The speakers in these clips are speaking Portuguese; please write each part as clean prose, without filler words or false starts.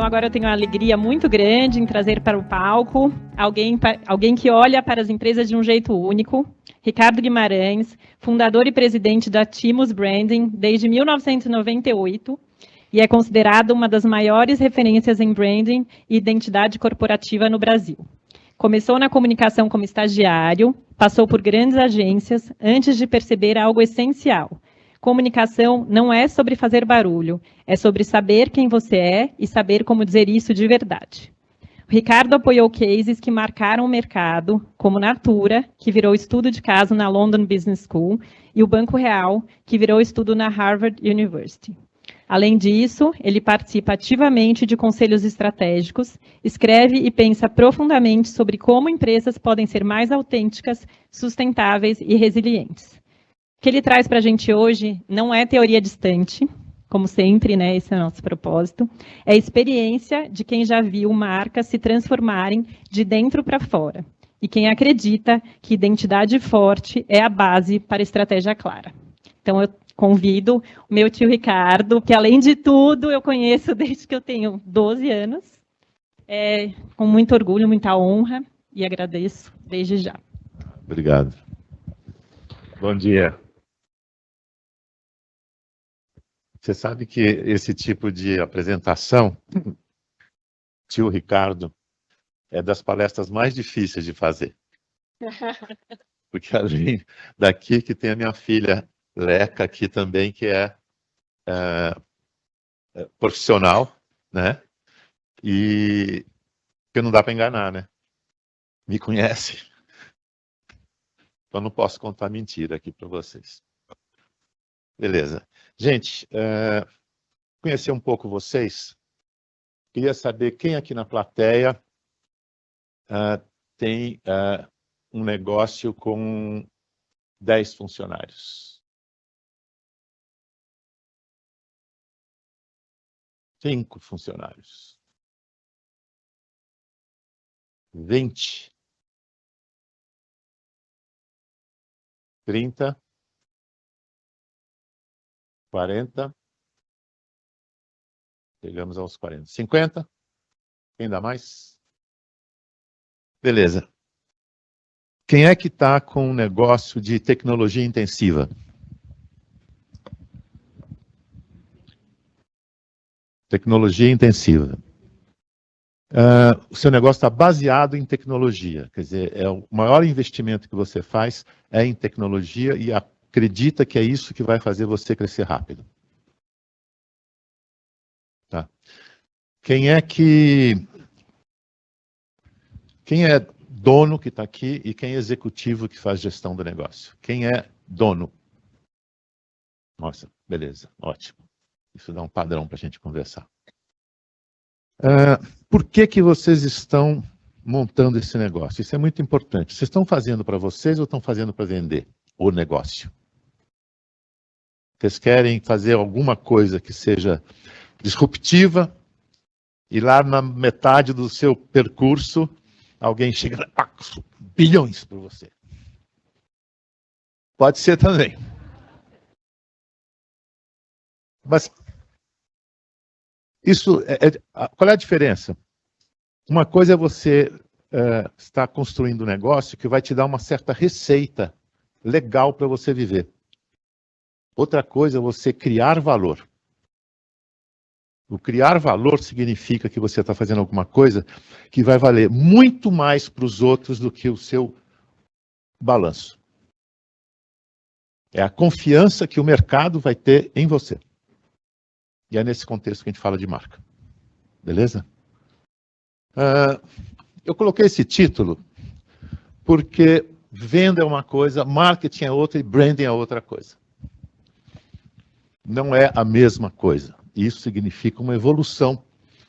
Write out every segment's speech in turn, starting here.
agora eu tenho uma alegria muito grande em trazer para o palco alguém que olha para as empresas de um jeito único, Ricardo Guimarães, fundador e presidente da Timus Branding desde 1998, e é considerado uma das maiores referências em branding e identidade corporativa no Brasil. Começou na comunicação como estagiário, passou por grandes agências antes de perceber algo essencial. Comunicação não é sobre fazer barulho, é sobre saber quem você é e saber como dizer isso de verdade. O Ricardo apoiou cases que marcaram o mercado, como Natura, que virou estudo de caso na London Business School, e o Banco Real, que virou estudo na Harvard University. Além disso, ele participa ativamente de conselhos estratégicos, escreve e pensa profundamente sobre como empresas podem ser mais autênticas, sustentáveis e resilientes. O que ele traz para a gente hoje não é teoria distante, como sempre, né, esse é o nosso propósito, é a experiência de quem já viu marcas se transformarem de dentro para fora, e quem acredita que identidade forte é a base para estratégia clara. Então, eu convido o meu tio Ricardo, que, além de tudo, eu conheço desde que eu tenho 12 anos, com muito orgulho, muita honra, e agradeço desde já. Obrigado. Bom dia. Você sabe que esse tipo de apresentação, tio Ricardo, é das palestras mais difíceis de fazer. Porque além daqui que tem a minha filha Leca aqui também, que é profissional, né? E que não dá para enganar, né? Me conhece. Então não posso contar mentira aqui para vocês. Beleza. Gente, conhecer um pouco vocês. Queria saber quem aqui na plateia tem um negócio com 10 funcionários. 5 funcionários. 20. 30. 40. Chegamos aos 40. 50. Quem dá mais? Beleza. Quem é que está com um negócio de tecnologia intensiva? Tecnologia intensiva. O seu negócio está baseado em tecnologia. Quer dizer, o maior investimento que você faz é em tecnologia e acredita que é isso que vai fazer você crescer rápido. Tá. Quem é dono que está aqui e quem é executivo que faz gestão do negócio? Quem é dono? Nossa, beleza, ótimo. Isso dá um padrão para a gente conversar. Por que vocês estão montando esse negócio? Isso é muito importante. Vocês estão fazendo para vocês ou estão fazendo para vender o negócio? Vocês querem fazer alguma coisa que seja disruptiva e lá na metade do seu percurso alguém chega e bilhões para você. Pode ser também. Mas isso qual é a diferença? Uma coisa é você estar construindo um negócio que vai te dar uma certa receita legal para você viver. Outra coisa é você criar valor. O criar valor significa que você está fazendo alguma coisa que vai valer muito mais para os outros do que o seu balanço. É a confiança que o mercado vai ter em você. E é nesse contexto que a gente fala de marca. Beleza? Eu coloquei esse título porque venda é uma coisa, marketing é outra e branding é outra coisa. Não é a mesma coisa. Isso significa uma evolução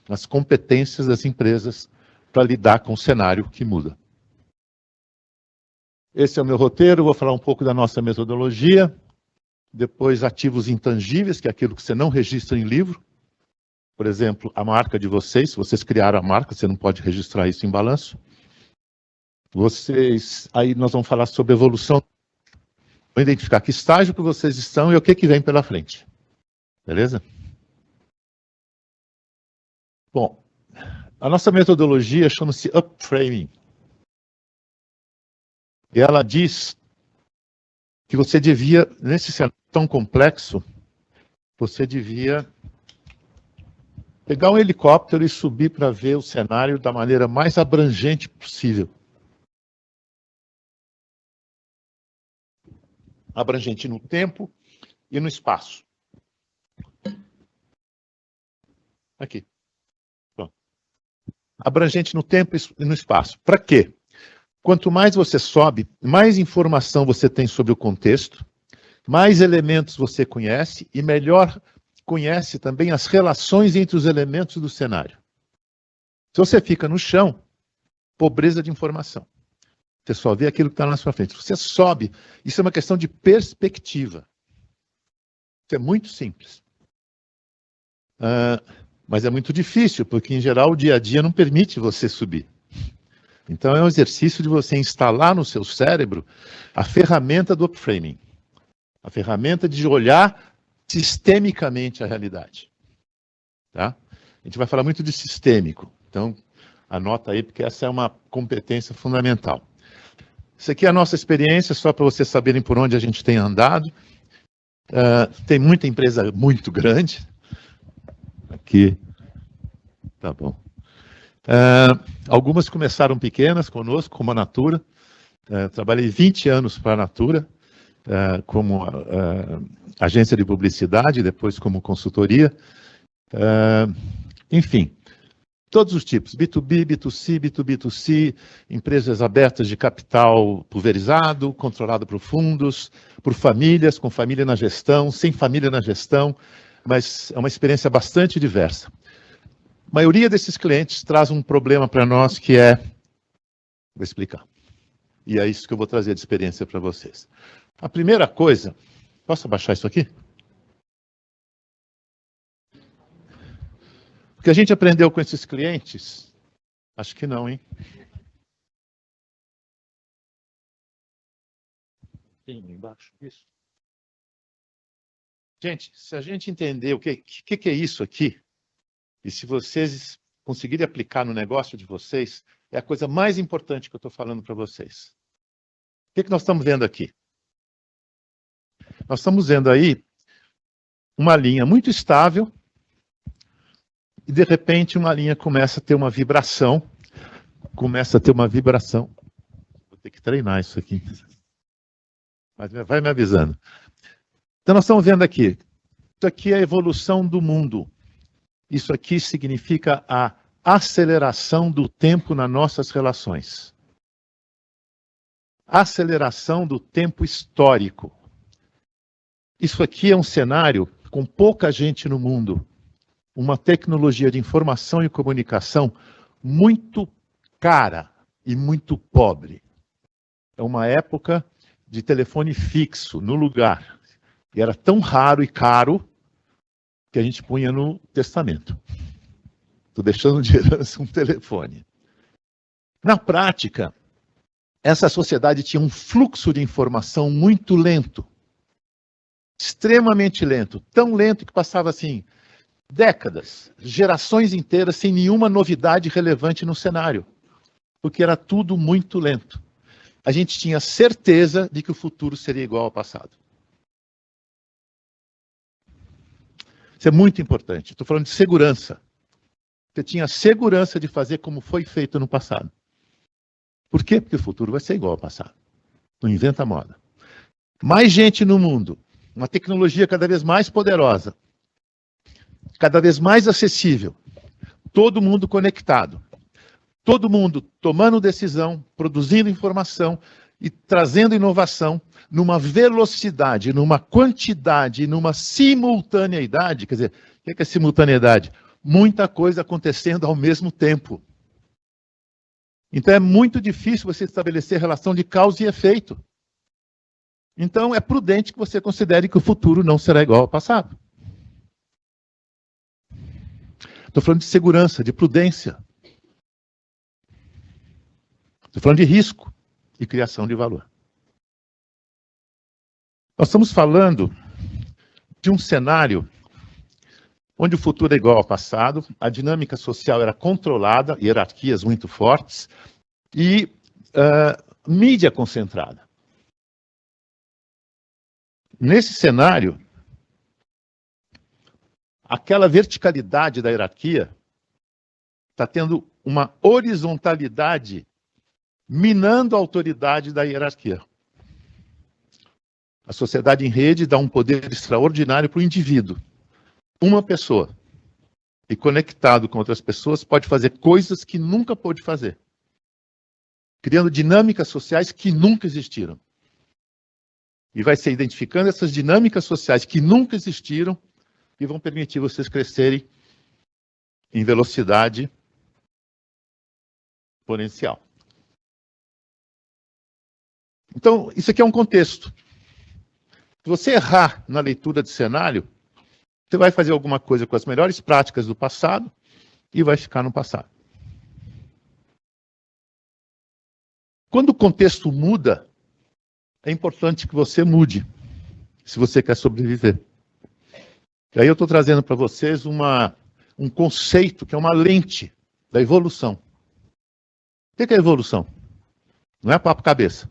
nas competências das empresas para lidar com o cenário que muda. Esse é o meu roteiro, vou falar um pouco da nossa metodologia, depois ativos intangíveis, que é aquilo que você não registra em livro. Por exemplo, a marca de vocês, se vocês criaram a marca, você não pode registrar isso em balanço. Aí nós vamos falar sobre evolução, vou identificar que estágio que vocês estão e o que vem pela frente. Beleza? Bom, A nossa metodologia chama-se Upframing. E ela diz que você devia, nesse cenário tão complexo, você devia pegar um helicóptero e subir para ver o cenário da maneira mais abrangente possível. Abrangente no tempo e no espaço. Aqui. Pronto. Abrangente no tempo e no espaço. Para quê? Quanto mais você sobe, mais informação você tem sobre o contexto, mais elementos você conhece e melhor conhece também as relações entre os elementos do cenário. Se você fica no chão, pobreza de informação. Você só vê aquilo que está na sua frente. Você sobe, isso é uma questão de perspectiva. Isso é muito simples. Mas é muito difícil, porque em geral o dia a dia não permite você subir. Então é um exercício de você instalar no seu cérebro a ferramenta do upframing. A ferramenta de olhar sistemicamente a realidade. Tá? A gente vai falar muito de sistêmico. Então, anota aí, porque essa é uma competência fundamental. Isso aqui é a nossa experiência, só para vocês saberem por onde a gente tem andado. Tem muita empresa muito grande. Aqui. Tá bom. Algumas começaram pequenas conosco, como a Natura. Trabalhei 20 anos para a Natura, como agência de publicidade, depois como consultoria. Enfim, todos os tipos, B2B, B2C, B2B2C, empresas abertas de capital pulverizado, controlado por fundos, por famílias, com família na gestão, sem família na gestão, mas é uma experiência bastante diversa. A maioria desses clientes traz um problema para nós que é... Vou explicar. E é isso que eu vou trazer de experiência para vocês. A primeira coisa... Posso abaixar isso aqui? O que a gente aprendeu com esses clientes? Acho que não, hein? Tem embaixo isso. Gente, se a gente entender o que é isso aqui, e se vocês conseguirem aplicar no negócio de vocês, é a coisa mais importante que eu estou falando para vocês. O que nós estamos vendo aqui? Nós estamos vendo aí uma linha muito estável e, de repente, uma linha começa a ter uma vibração. Vou ter que treinar isso aqui. Mas vai me avisando. Então, nós estamos vendo aqui. Isso aqui é a evolução do mundo. Isso aqui significa a aceleração do tempo nas nossas relações. Aceleração do tempo histórico. Isso aqui é um cenário com pouca gente no mundo. Uma tecnologia de informação e comunicação muito cara e muito pobre. É uma época de telefone fixo, no lugar. E era tão raro e caro que a gente punha no testamento. Estou deixando de herança um telefone. Na prática, essa sociedade tinha um fluxo de informação muito lento. Extremamente lento. Tão lento que passava assim, décadas, gerações inteiras, sem nenhuma novidade relevante no cenário. Porque era tudo muito lento. A gente tinha certeza de que o futuro seria igual ao passado. Isso é muito importante. Estou falando de segurança. Você tinha segurança de fazer como foi feito no passado. Por quê? Porque o futuro vai ser igual ao passado. Não inventa moda. Mais gente no mundo. Uma tecnologia cada vez mais poderosa. Cada vez mais acessível. Todo mundo conectado. Todo mundo tomando decisão, produzindo informação e trazendo inovação numa velocidade, numa quantidade, numa simultaneidade. Quer dizer, o que é simultaneidade? Muita coisa acontecendo ao mesmo tempo. Então é muito difícil você estabelecer relação de causa e efeito. Então é prudente que você considere que o futuro não será igual ao passado. Estou falando de segurança, de prudência. Estou falando de risco e criação de valor. Nós estamos falando de um cenário onde o futuro é igual ao passado, a dinâmica social era controlada, hierarquias muito fortes, e mídia concentrada. Nesse cenário, aquela verticalidade da hierarquia está tendo uma horizontalidade minando a autoridade da hierarquia. A sociedade em rede dá um poder extraordinário para o indivíduo. Uma pessoa, e conectado com outras pessoas, pode fazer coisas que nunca pôde fazer, criando dinâmicas sociais que nunca existiram. E vai ser identificando essas dinâmicas sociais que nunca existiram e vão permitir vocês crescerem em velocidade exponencial. Então, isso aqui é um contexto. Se você errar na leitura de cenário, você vai fazer alguma coisa com as melhores práticas do passado e vai ficar no passado. Quando o contexto muda, é importante que você mude, se você quer sobreviver. E aí eu estou trazendo para vocês um conceito que é uma lente da evolução. O que é evolução? Não é papo cabeça.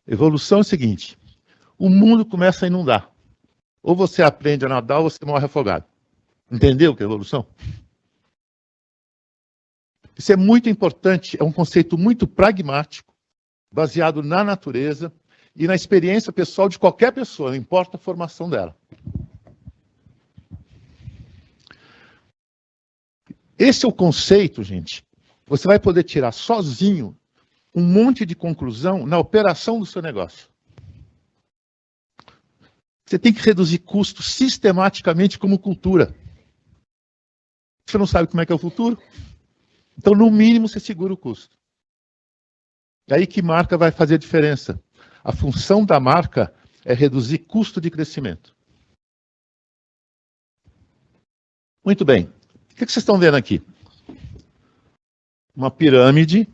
Evolução é o seguinte: o mundo começa a inundar. Ou você aprende a nadar ou você morre afogado. Entendeu o que é evolução? Isso é muito importante, é um conceito muito pragmático, baseado na natureza e na experiência pessoal de qualquer pessoa, não importa a formação dela. Esse é o conceito, gente. Você vai poder tirar sozinho um monte de conclusão na operação do seu negócio. Você tem que reduzir custos sistematicamente como cultura. Você não sabe como é que é o futuro? Então, no mínimo, você segura o custo. E aí que marca vai fazer a diferença? A função da marca é reduzir custo de crescimento. Muito bem. O que vocês estão vendo aqui? Uma pirâmide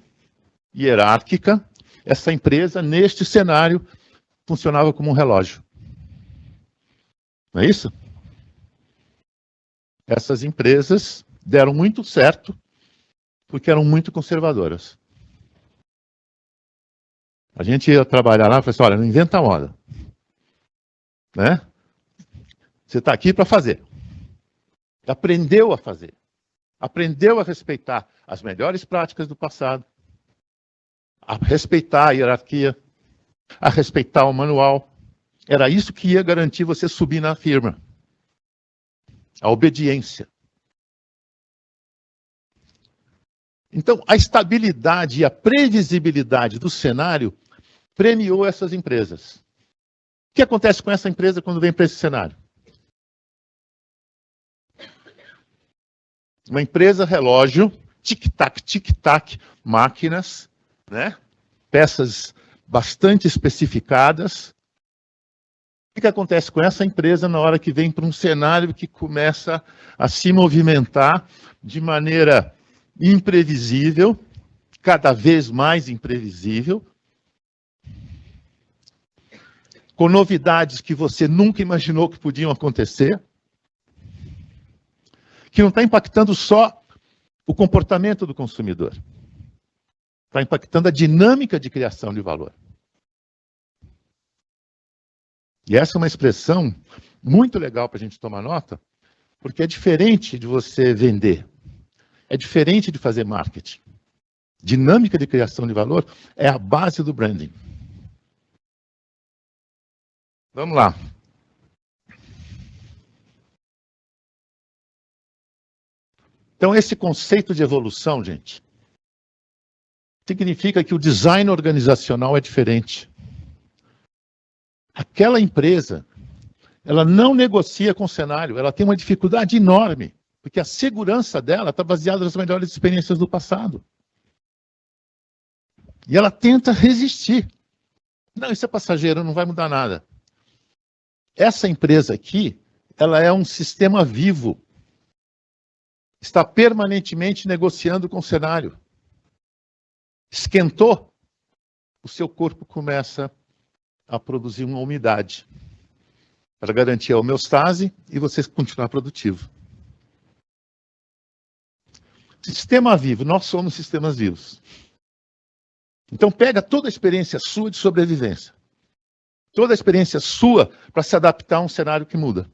hierárquica. Essa empresa, neste cenário, funcionava como um relógio. Não é isso? Essas empresas deram muito certo porque eram muito conservadoras. A gente ia trabalhar lá e falou assim, olha, não inventa moda. Né? Você está aqui para fazer. Aprendeu a fazer. Aprendeu a respeitar as melhores práticas do passado, a respeitar a hierarquia, a respeitar o manual. Era isso que ia garantir você subir na firma. A obediência. Então, a estabilidade e a previsibilidade do cenário premiou essas empresas. O que acontece com essa empresa quando vem para esse cenário? Uma empresa relógio, tic-tac, máquinas, né? Peças bastante especificadas. O que acontece com essa empresa na hora que vem para um cenário que começa a se movimentar de maneira imprevisível, cada vez mais imprevisível, com novidades que você nunca imaginou que podiam acontecer, que não está impactando só o comportamento do consumidor, está impactando a dinâmica de criação de valor. E essa é uma expressão muito legal para a gente tomar nota, porque é diferente de você vender, é diferente de fazer marketing. Dinâmica de criação de valor é a base do branding. Vamos lá. Então, esse conceito de evolução, gente, significa que o design organizacional é diferente. Aquela empresa, ela não negocia com o cenário, ela tem uma dificuldade enorme, porque a segurança dela está baseada nas melhores experiências do passado. E ela tenta resistir. Não, isso é passageiro, não vai mudar nada. Essa empresa aqui, ela é um sistema vivo. Está permanentemente negociando com o cenário. Esquentou, o seu corpo começa a produzir uma umidade. para garantir a homeostase e você continuar produtivo. Sistema vivo, nós somos sistemas vivos. Então pega toda a experiência sua de sobrevivência, toda a experiência sua para se adaptar a um cenário que muda.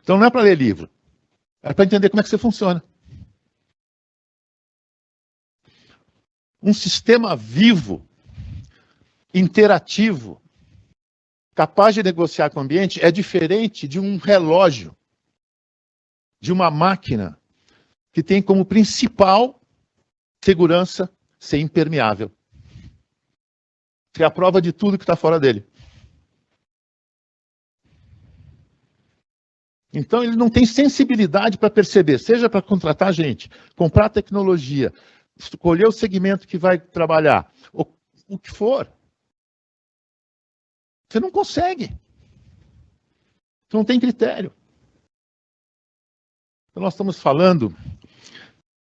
Então não é para ler livro, é para entender como é que você funciona. Um sistema vivo, interativo, capaz de negociar com o ambiente é diferente de um relógio, de uma máquina que tem como principal segurança ser impermeável. Ser a prova de tudo que está fora dele. Então ele não tem sensibilidade para perceber, seja para contratar gente, comprar tecnologia, escolher o segmento que vai trabalhar, o que for. Você não consegue. Você não tem critério. Então nós estamos falando,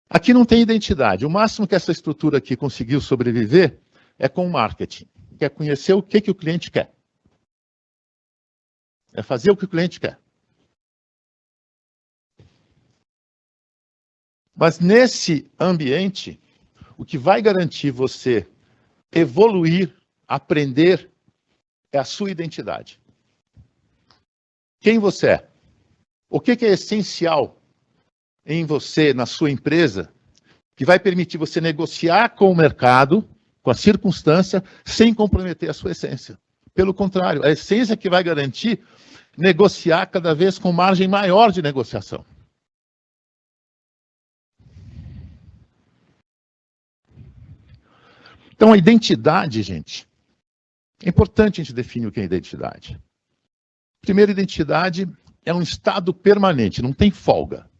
aqui não tem identidade. O máximo que essa estrutura aqui conseguiu sobreviver é com o marketing. Quer conhecer o que o cliente quer. É fazer o que o cliente quer. Mas nesse ambiente, o que vai garantir você evoluir, aprender, é a sua identidade. Quem você é? O que é essencial em você, na sua empresa, que vai permitir você negociar com o mercado, com a circunstância, sem comprometer a sua essência. Pelo contrário, a essência que vai garantir negociar cada vez com margem maior de negociação. Então, a identidade, gente, é importante a gente definir o que é identidade. Primeiro, identidade é um estado permanente, não tem folga.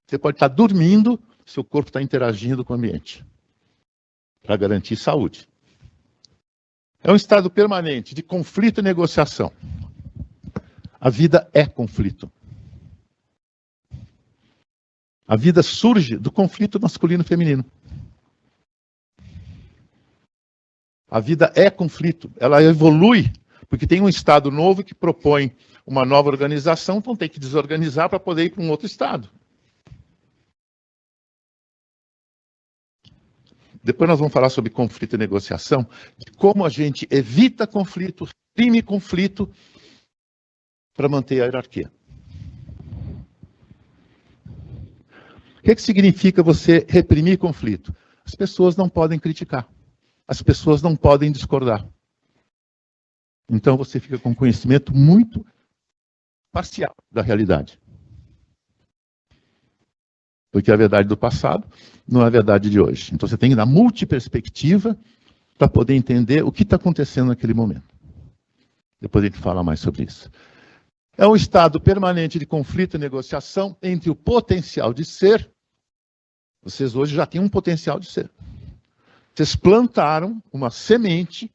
Você pode estar dormindo, seu corpo está interagindo com o ambiente, para garantir saúde. É um estado permanente de conflito e negociação. A vida é conflito. A vida surge do conflito masculino e feminino. A vida é conflito, ela evolui, porque tem um estado novo que propõe uma nova organização, então tem que desorganizar para poder ir para um outro estado. Depois nós vamos falar sobre conflito e negociação, de como a gente evita conflito, reprime conflito, para manter a hierarquia. O que significa você reprimir conflito? As pessoas não podem criticar. As pessoas não podem discordar. Então você fica com conhecimento muito parcial da realidade. Porque a verdade do passado não é a verdade de hoje. Então você tem que dar multiperspectiva para poder entender o que está acontecendo naquele momento. Depois a gente fala mais sobre isso. É um estado permanente de conflito e negociação entre o potencial de ser. Vocês hoje já têm um potencial de ser. Vocês plantaram uma semente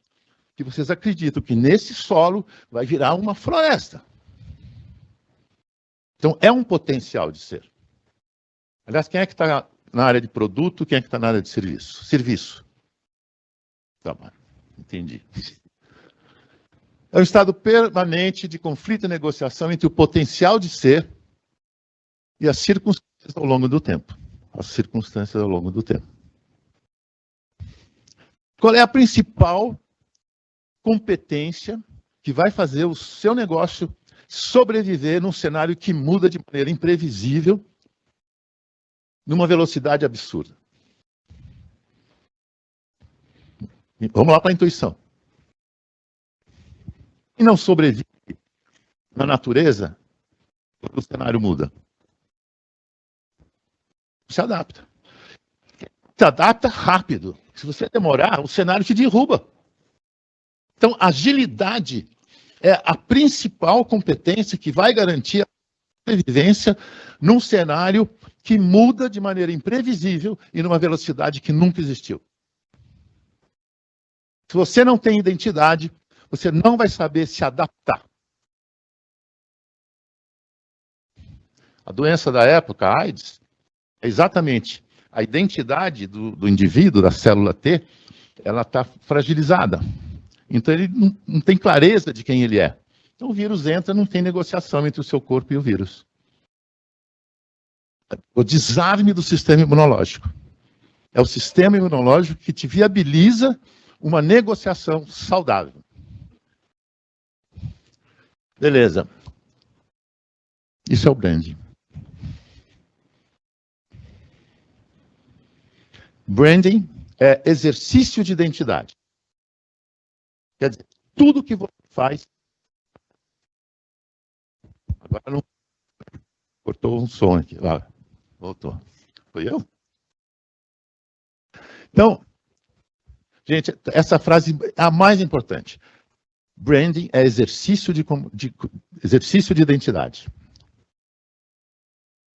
que vocês acreditam que nesse solo vai virar uma floresta. Então, é um potencial de ser. Aliás, quem é que está na área de produto, quem é que está na área de serviço? Serviço. Tá bom, entendi. É um estado permanente de conflito e negociação entre o potencial de ser e as circunstâncias ao longo do tempo. As circunstâncias ao longo do tempo. Qual é a principal competência que vai fazer o seu negócio sobreviver num cenário que muda de maneira imprevisível, numa velocidade absurda? Vamos lá para a intuição. E não sobrevive na natureza quando o cenário muda. Se adapta. Se adapta rápido. Se você demorar, o cenário te derruba. Então, agilidade é a principal competência que vai garantir a sobrevivência num cenário que muda de maneira imprevisível e numa velocidade que nunca existiu. Se você não tem identidade, você não vai saber se adaptar. A doença da época, a AIDS, é exatamente a identidade do indivíduo, da célula T, ela está fragilizada. Então ele não tem clareza de quem ele é. Então o vírus entra, não tem negociação entre o seu corpo e o vírus. O desarme do sistema imunológico. É o sistema imunológico que te viabiliza uma negociação saudável. Beleza. Isso é o branding. Branding é exercício de identidade. Quer dizer, tudo que você faz... Agora não... Cortou um som aqui. Lá. Voltou. Foi eu? Então, gente, essa frase é a mais importante. Branding é exercício de identidade.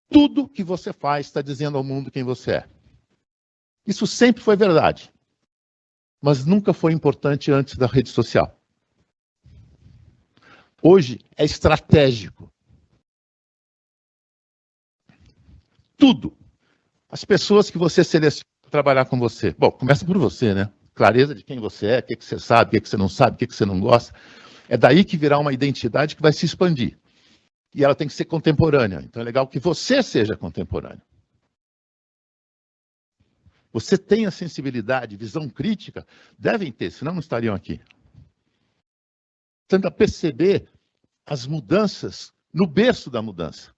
Tudo que você faz está dizendo ao mundo quem você é. Isso sempre foi verdade, mas nunca foi importante antes da rede social. Hoje é estratégico. Tudo. As pessoas que você seleciona para trabalhar com você. Bom, começa por você, né? Clareza de quem você é, o que você sabe, o que você não sabe, o que você não gosta. É daí que virá uma identidade que vai se expandir. E ela tem que ser contemporânea. Então é legal que você seja contemporâneo. Você tem a sensibilidade, visão crítica, devem ter, senão não estariam aqui. Tenta perceber as mudanças no berço da mudança.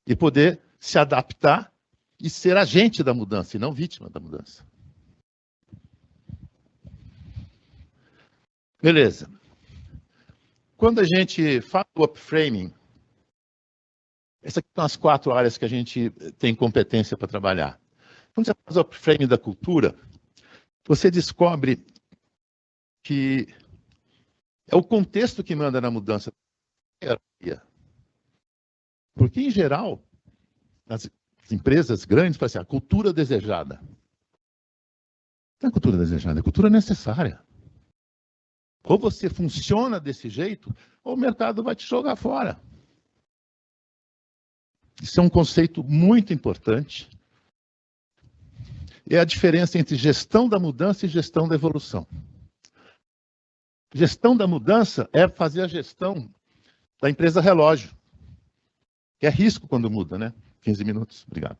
E poder se adaptar e ser agente da mudança, e não vítima da mudança. Beleza. Quando a gente fala do upframing, essas aqui são as 4 áreas que a gente tem competência para trabalhar. Quando você faz o upframing da cultura, você descobre que é o contexto que manda na mudança. Porque, em geral, as empresas grandes falam assim, a cultura desejada. Não é cultura desejada, é cultura necessária. Ou você funciona desse jeito, ou o mercado vai te jogar fora. Isso é um conceito muito importante. É a diferença entre gestão da mudança e gestão da evolução. Gestão da mudança é fazer a gestão da empresa relógio. Que é risco quando muda, né? 15 minutos, obrigado.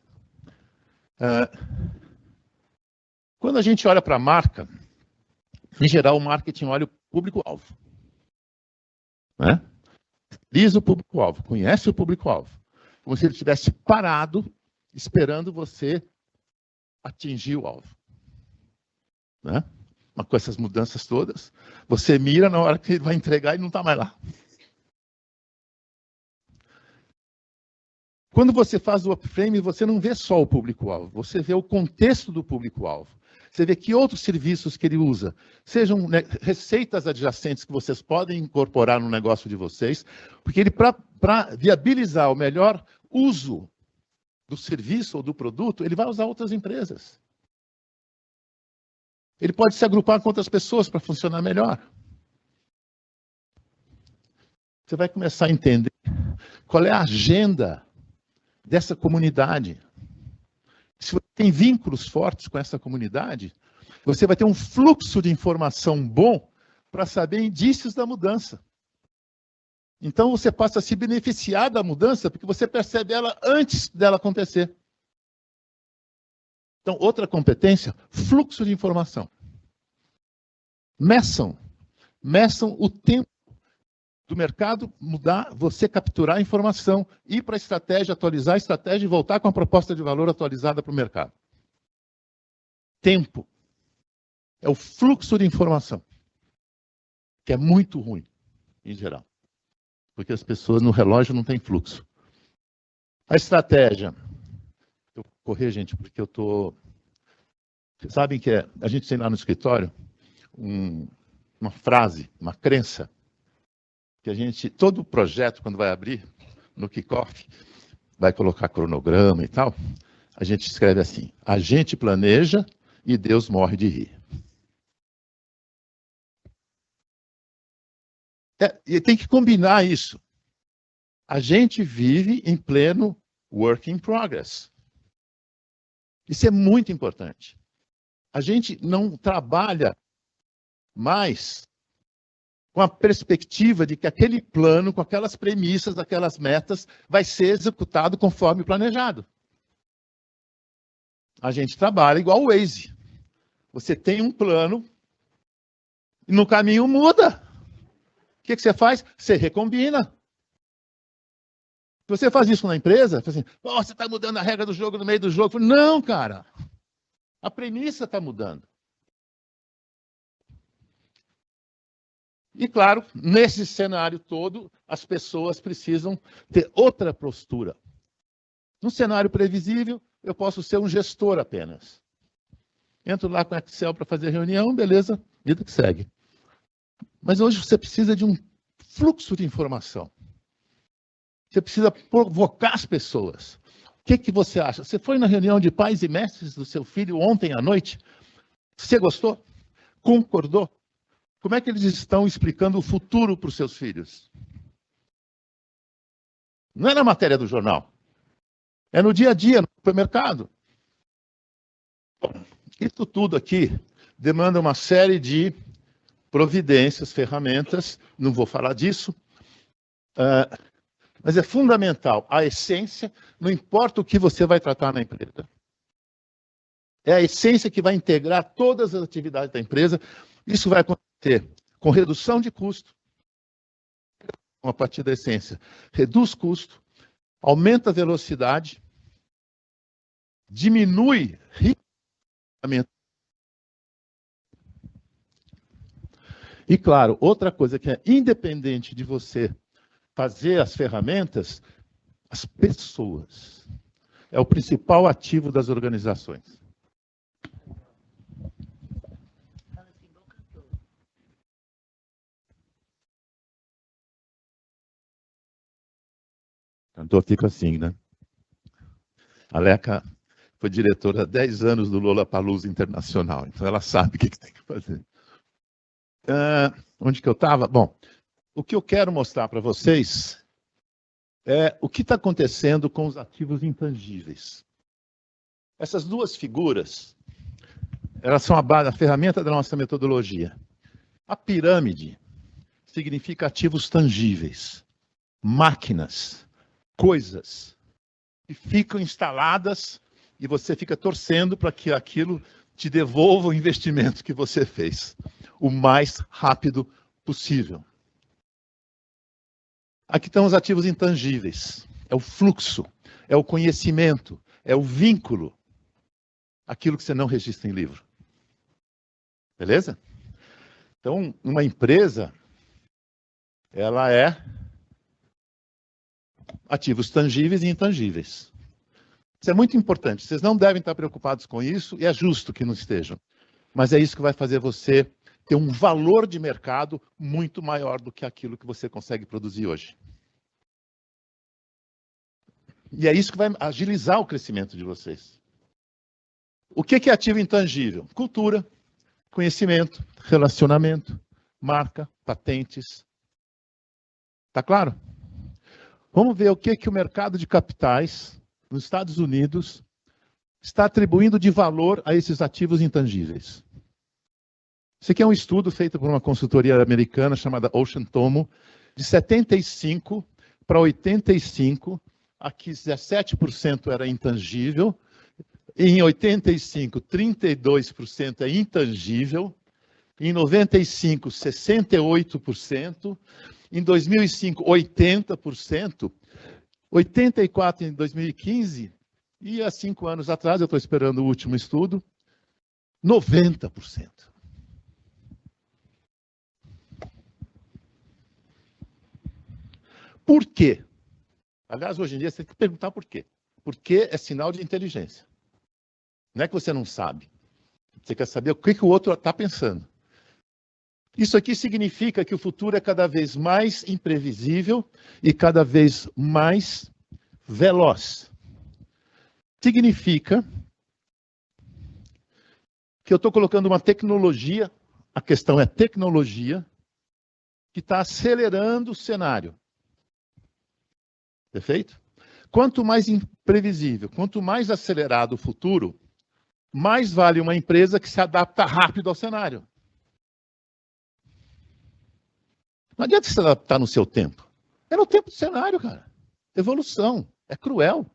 Quando a gente olha para a marca, em geral o marketing olha o público-alvo. Né? Lisa o público-alvo, conhece o público-alvo. Como se ele estivesse parado, esperando você atingir o alvo. Né? Mas com essas mudanças todas, você mira na hora que ele vai entregar e não está mais lá. Quando você faz o upframe, você não vê só o público-alvo, você vê o contexto do público-alvo. Você vê que outros serviços que ele usa, sejam receitas adjacentes que vocês podem incorporar no negócio de vocês, porque ele, para viabilizar o melhor uso do serviço ou do produto, ele vai usar outras empresas. Ele pode se agrupar com outras pessoas para funcionar melhor. Você vai começar a entender qual é a agenda dessa comunidade. Se você tem vínculos fortes com essa comunidade, você vai ter um fluxo de informação bom para saber indícios da mudança. Então você passa a se beneficiar da mudança porque você percebe ela antes dela acontecer. Então, outra competência, fluxo de informação. Meçam o tempo do mercado mudar, você capturar a informação, ir para a estratégia, atualizar a estratégia e voltar com a proposta de valor atualizada para o mercado. Tempo é o fluxo de informação, que é muito ruim, em geral. Porque as pessoas no relógio não têm fluxo. A estratégia. Eu vou correr, gente, porque eu estou... Vocês sabem que a gente tem lá no escritório uma frase, uma crença, que a gente, todo projeto, quando vai abrir, no kickoff, vai colocar cronograma e tal, a gente escreve assim, a gente planeja e Deus morre de rir. E tem que combinar isso. A gente vive em pleno work in progress. Isso é muito importante. A gente não trabalha mas com a perspectiva de que aquele plano, com aquelas premissas, aquelas metas, vai ser executado conforme planejado. A gente trabalha igual o Waze. Você tem um plano e no caminho muda. O que você faz? Você recombina. Se você faz isso na empresa, assim, oh, você está mudando a regra do jogo no meio do jogo. Não, cara. A premissa está mudando. E, claro, nesse cenário todo, as pessoas precisam ter outra postura. Num cenário previsível, eu posso ser um gestor apenas. Entro lá com Excel para fazer reunião, beleza, vida que segue. Mas hoje você precisa de um fluxo de informação. Você precisa provocar as pessoas. O que você acha? Você foi na reunião de pais e mestres do seu filho ontem à noite? Você gostou? Concordou? Como é que eles estão explicando o futuro para os seus filhos? Não é na matéria do jornal. É no dia a dia, no supermercado. Isso tudo aqui demanda uma série de providências, ferramentas. Não vou falar disso. Mas é fundamental. A essência, não importa o que você vai tratar na empresa. É a essência que vai integrar todas as atividades da empresa. Isso vai acontecer com redução de custo, a partir da essência. Reduz custo, aumenta a velocidade, diminui risco. E, claro, outra coisa que é independente de você fazer as ferramentas, as pessoas. É o principal ativo das organizações. Cantor fica assim, né? A Leca foi diretora há 10 anos do Lollapalooza Internacional, então ela sabe o que tem que fazer. Onde que eu estava? Bom, o que eu quero mostrar para vocês é o que está acontecendo com os ativos intangíveis. Essas duas figuras, elas são a ferramenta da nossa metodologia. A pirâmide significa ativos tangíveis, máquinas, coisas que ficam instaladas e você fica torcendo para que aquilo te devolva o investimento que você fez o mais rápido possível. Aqui estão os ativos intangíveis. É o fluxo, é o conhecimento, é o vínculo. Aquilo que você não registra em livro. Beleza? Então, uma empresa, ela é ativos tangíveis e intangíveis. Isso é muito importante. Vocês não devem estar preocupados com isso, e é justo que não estejam. Mas é isso que vai fazer você ter um valor de mercado muito maior do que aquilo que você consegue produzir hoje. E é isso que vai agilizar o crescimento de vocês. O que é ativo intangível? Cultura, conhecimento, relacionamento, marca, patentes. Tá claro? Vamos ver o que o mercado de capitais nos Estados Unidos está atribuindo de valor a esses ativos intangíveis. Esse aqui é um estudo feito por uma consultoria americana chamada Ocean Tomo, de 75 para 85, aqui 17% era intangível, em 85, 32% é intangível, em 95, 68%, em 2005, 80%, 84% em 2015, e há 5 anos atrás, eu estou esperando o último estudo, 90%. Por quê? Aliás, hoje em dia, você tem que perguntar por quê. Porque é sinal de inteligência. Não é que você não sabe. Você quer saber o que o outro está pensando. Isso aqui significa que o futuro é cada vez mais imprevisível e cada vez mais veloz. Significa que eu estou colocando uma tecnologia, a questão é tecnologia, que está acelerando o cenário. Perfeito? Quanto mais imprevisível, quanto mais acelerado o futuro, mais vale uma empresa que se adapta rápido ao cenário. Não adianta se adaptar no seu tempo. É no tempo do cenário, cara. Evolução. É cruel.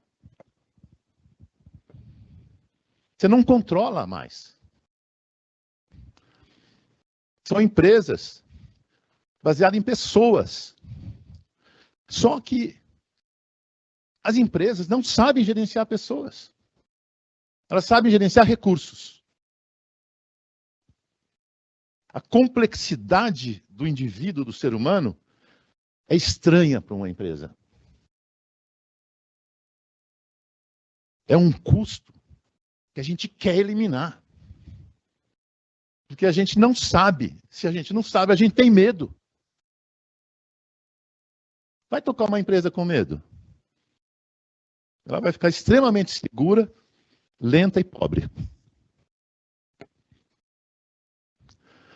Você não controla mais. São empresas baseadas em pessoas. Só que as empresas não sabem gerenciar pessoas. Elas sabem gerenciar recursos. A complexidade do indivíduo, do ser humano, é estranha para uma empresa. É um custo que a gente quer eliminar. Porque a gente não sabe. Se a gente não sabe, a gente tem medo. Vai tocar uma empresa com medo? Ela vai ficar extremamente segura, lenta e pobre.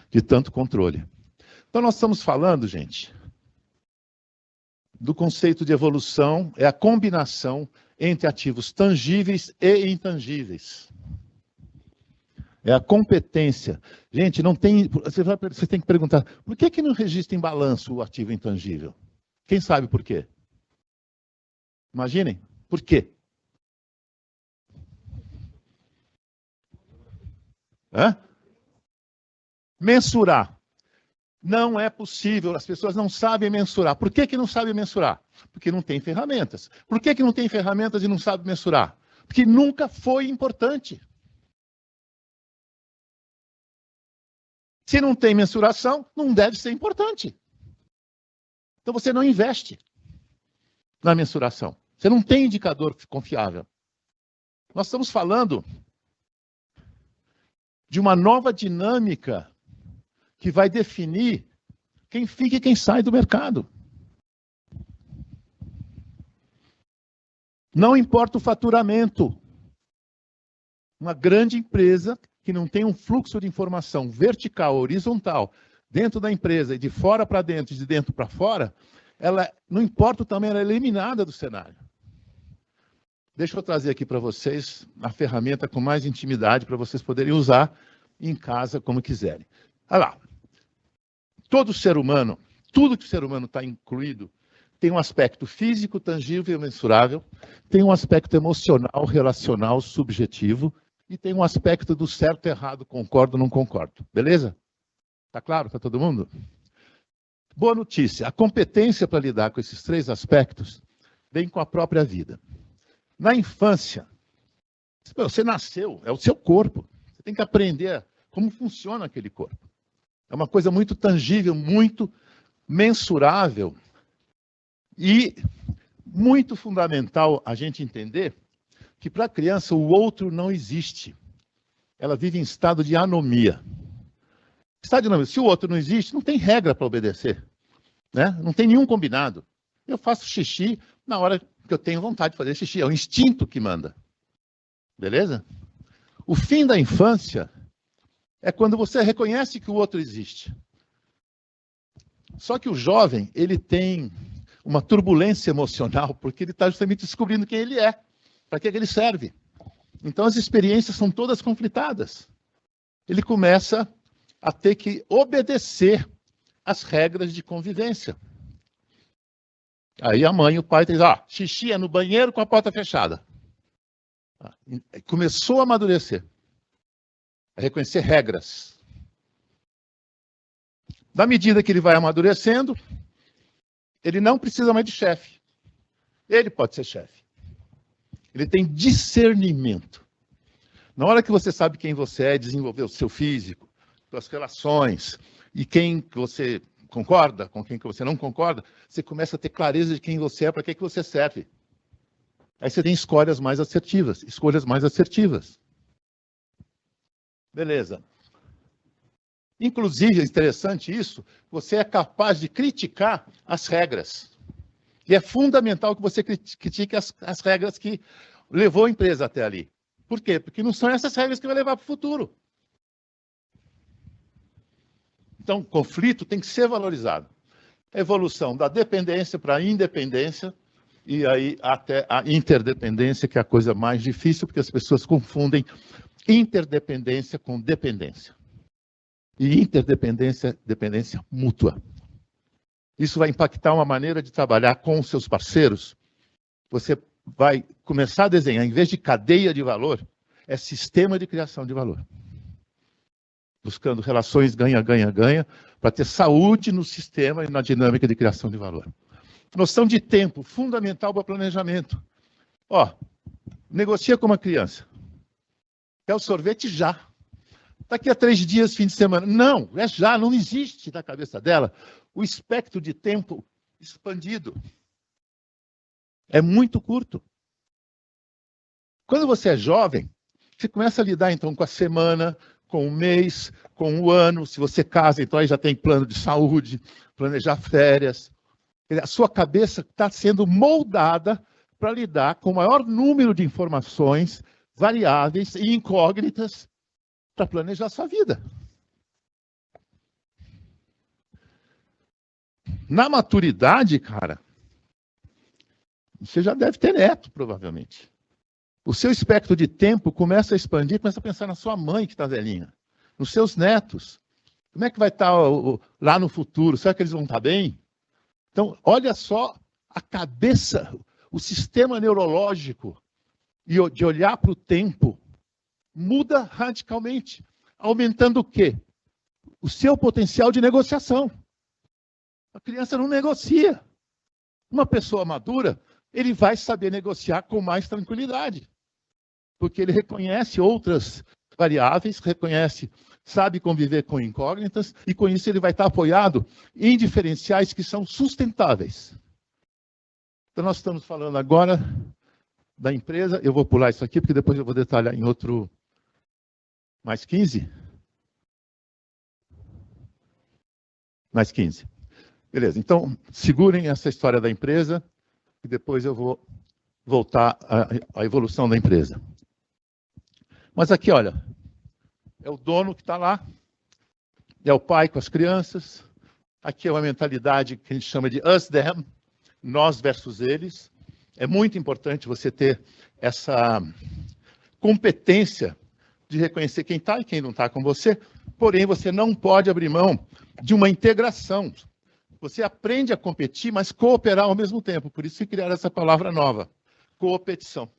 De tanto controle. Então nós estamos falando, gente, do conceito de evolução, é a combinação entre ativos tangíveis e intangíveis. É a competência. Gente, não tem. Você tem que perguntar, por que não registra em balanço o ativo intangível? Quem sabe por quê? Imaginem, por quê? Hã? Mensurar. Não é possível, as pessoas não sabem mensurar. Por que não sabem mensurar? Porque não tem ferramentas. Por que não tem ferramentas e não sabe mensurar? Porque nunca foi importante. Se não tem mensuração, não deve ser importante. Então você não investe na mensuração. Você não tem indicador confiável. Nós estamos falando de uma nova dinâmica que vai definir quem fica e quem sai do mercado. Não importa o faturamento. Uma grande empresa que não tem um fluxo de informação vertical, horizontal, dentro da empresa, e de fora para dentro, e de dentro para fora, ela, não importa o tamanho, ela é eliminada do cenário. Deixa eu trazer aqui para vocês a ferramenta com mais intimidade para vocês poderem usar em casa como quiserem. Olha lá. Todo ser humano, tudo que o ser humano está incluído, tem um aspecto físico, tangível e mensurável, tem um aspecto emocional, relacional, subjetivo, e tem um aspecto do certo, errado, concordo, não concordo. Beleza? Tá claro para todo mundo? Boa notícia, a competência para lidar com esses três aspectos vem com a própria vida. Na infância, você nasceu, é o seu corpo. Você tem que aprender como funciona aquele corpo. É uma coisa muito tangível, muito mensurável e muito fundamental a gente entender que para a criança o outro não existe. Ela vive em estado de anomia. Estado de anomia. Se o outro não existe, não tem regra para obedecer. Né? Não tem nenhum combinado. Eu faço xixi na hora que eu tenho vontade de fazer xixi. É o instinto que manda. Beleza? O fim da infância é quando você reconhece que o outro existe. Só que o jovem, ele tem uma turbulência emocional, porque ele está justamente descobrindo quem ele é, para que ele serve. Então as experiências são todas conflitadas. Ele começa a ter que obedecer às regras de convivência. Aí a mãe e o pai dizem, xixi é no banheiro com a porta fechada. Começou a amadurecer. A reconhecer regras. Na medida que ele vai amadurecendo, ele não precisa mais de chefe. Ele pode ser chefe. Ele tem discernimento. Na hora que você sabe quem você é, desenvolver o seu físico, suas relações, e quem que você concorda, com quem que você não concorda, você começa a ter clareza de quem você é, para que você serve. Aí você tem escolhas mais assertivas. Beleza. Inclusive, é interessante isso, você é capaz de criticar as regras. E é fundamental que você critique as regras que levou a empresa até ali. Por quê? Porque não são essas regras que vai levar para o futuro. Então, o conflito tem que ser valorizado. A evolução da dependência para a independência e aí até a interdependência, que é a coisa mais difícil, porque as pessoas confundem interdependência com dependência. E interdependência, dependência mútua. Isso vai impactar uma maneira de trabalhar com os seus parceiros. Você vai começar a desenhar, em vez de cadeia de valor, é sistema de criação de valor. Buscando relações ganha-ganha-ganha, para ter saúde no sistema e na dinâmica de criação de valor. Noção de tempo, fundamental para o planejamento. Ó, negocia com uma criança. Quer o sorvete já. Daqui a 3 dias, fim de semana. Não, é já, não existe na cabeça dela o espectro de tempo expandido. É muito curto. Quando você é jovem, você começa a lidar, então, com a semana, com o mês, com o ano. Se você casa, então aí já tem plano de saúde, planejar férias. A sua cabeça está sendo moldada para lidar com o maior número de informações, variáveis e incógnitas para planejar a sua vida. Na maturidade, cara, você já deve ter neto, provavelmente. O seu espectro de tempo começa a expandir, começa a pensar na sua mãe que está velhinha, nos seus netos. Como é que vai estar lá no futuro? Será que eles vão estar bem? Então, olha só a cabeça, o sistema neurológico de olhar para o tempo muda radicalmente, aumentando o quê? O seu potencial de negociação. A criança não negocia. Uma pessoa madura, ele vai saber negociar com mais tranquilidade, porque ele reconhece outras variáveis, sabe conviver com incógnitas, e com isso ele vai estar apoiado em diferenciais que são sustentáveis. Então nós estamos falando agora da empresa, eu vou pular isso aqui, porque depois eu vou detalhar em outro... Mais 15? Mais 15. Beleza, então segurem essa história da empresa, e depois eu vou voltar à evolução da empresa. Mas aqui, olha, é o dono que está lá, é o pai com as crianças, aqui é uma mentalidade que a gente chama de us, them, nós versus eles. É muito importante você ter essa competência de reconhecer quem está e quem não está com você, porém você não pode abrir mão de uma integração. Você aprende a competir, mas cooperar ao mesmo tempo. Por isso que criaram essa palavra nova, coopetição.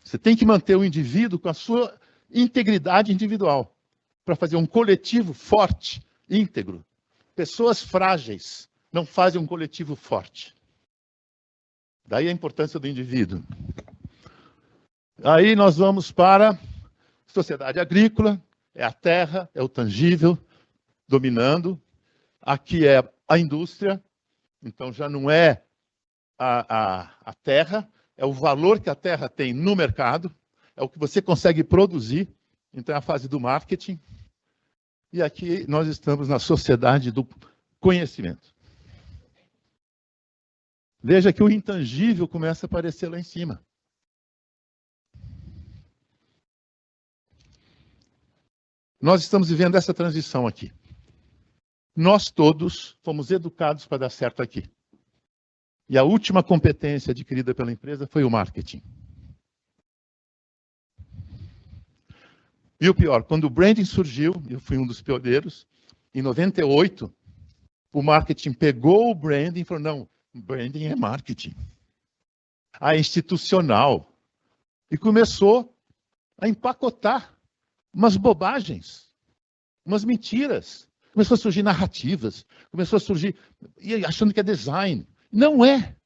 Você tem que manter o indivíduo com a sua integridade individual, para fazer um coletivo forte, íntegro. Pessoas frágeis não fazem um coletivo forte. Daí a importância do indivíduo. Aí nós vamos para a sociedade agrícola, é a terra, é o tangível, dominando. Aqui é a indústria, então já não é a terra, é o valor que a terra tem no mercado, é o que você consegue produzir, então é a fase do marketing. E aqui nós estamos na sociedade do conhecimento. Veja que o intangível começa a aparecer lá em cima. Nós estamos vivendo essa transição aqui. Nós todos fomos educados para dar certo aqui. E a última competência adquirida pela empresa foi o marketing. E o pior, quando o branding surgiu, eu fui um dos pioneiros, em 98, o marketing pegou o branding e falou, não, branding é marketing. A institucional. E começou a empacotar umas bobagens, umas mentiras. Começou a surgir narrativas, começou a surgir, achando que é design. Não é.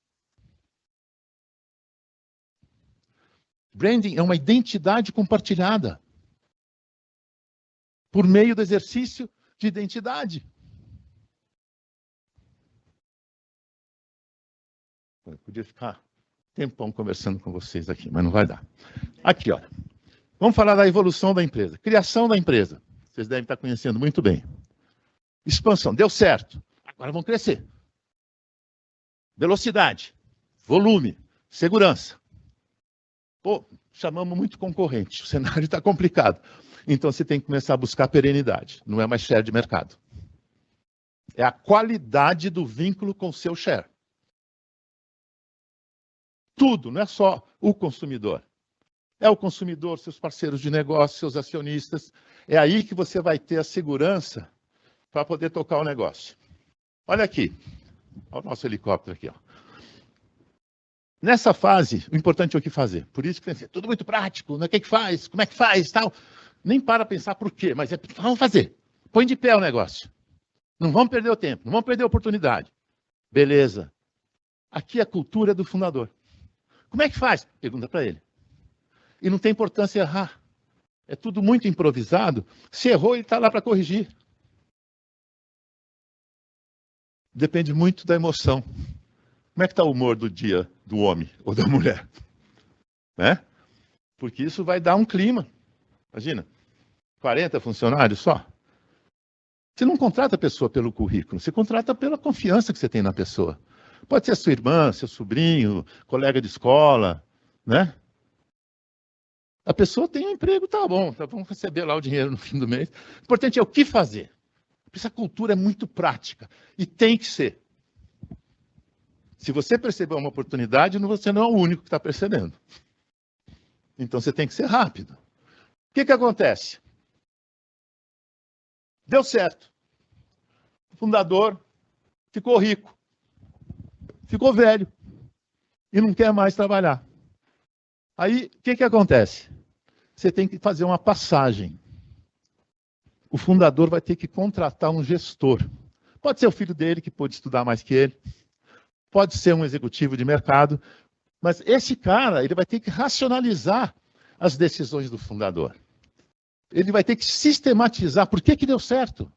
Branding é uma identidade compartilhada por meio do exercício de identidade. Eu podia ficar tempão conversando com vocês aqui, mas não vai dar. Aqui, olha. Vamos falar da evolução da empresa. Criação da empresa. Vocês devem estar conhecendo muito bem. Expansão. Deu certo. Agora vão crescer. Velocidade. Volume. Segurança. Pô, chamamos muito concorrente. O cenário está complicado. Então você tem que começar a buscar perenidade. Não é mais share de mercado. É a qualidade do vínculo com o seu share. Tudo, não é só o consumidor. É o consumidor, seus parceiros de negócio, seus acionistas. É aí que você vai ter a segurança para poder tocar o negócio. Olha aqui. Olha o nosso helicóptero aqui. Ó. Nessa fase, o importante é o que fazer. Por isso que pensei, tudo muito prático, né? O que faz? Como é que faz? Tal. Nem para pensar por quê, mas vamos fazer. Põe de pé o negócio. Não vamos perder o tempo, não vamos perder a oportunidade. Beleza. Aqui é a cultura do fundador. Como é que faz? Pergunta para ele. E não tem importância errar. É tudo muito improvisado. Se errou, ele está lá para corrigir. Depende muito da emoção. Como é que está o humor do dia do homem ou da mulher? Né? Porque isso vai dar um clima. Imagina, 40 funcionários só. Você não contrata a pessoa pelo currículo, você contrata pela confiança que você tem na pessoa. Pode ser sua irmã, seu sobrinho, colega de escola, né? A pessoa tem um emprego, tá bom, vamos receber lá o dinheiro no fim do mês. O importante é o que fazer. Essa cultura é muito prática e tem que ser. Se você perceber uma oportunidade, você não é o único que está percebendo. Então você tem que ser rápido. O que acontece? Deu certo. O fundador ficou rico, ficou velho e não quer mais trabalhar. Aí, o que acontece? Você tem que fazer uma passagem. O fundador vai ter que contratar um gestor. Pode ser o filho dele, que pôde estudar mais que ele. Pode ser um executivo de mercado. Mas esse cara, ele vai ter que racionalizar as decisões do fundador. Ele vai ter que sistematizar por que deu certo.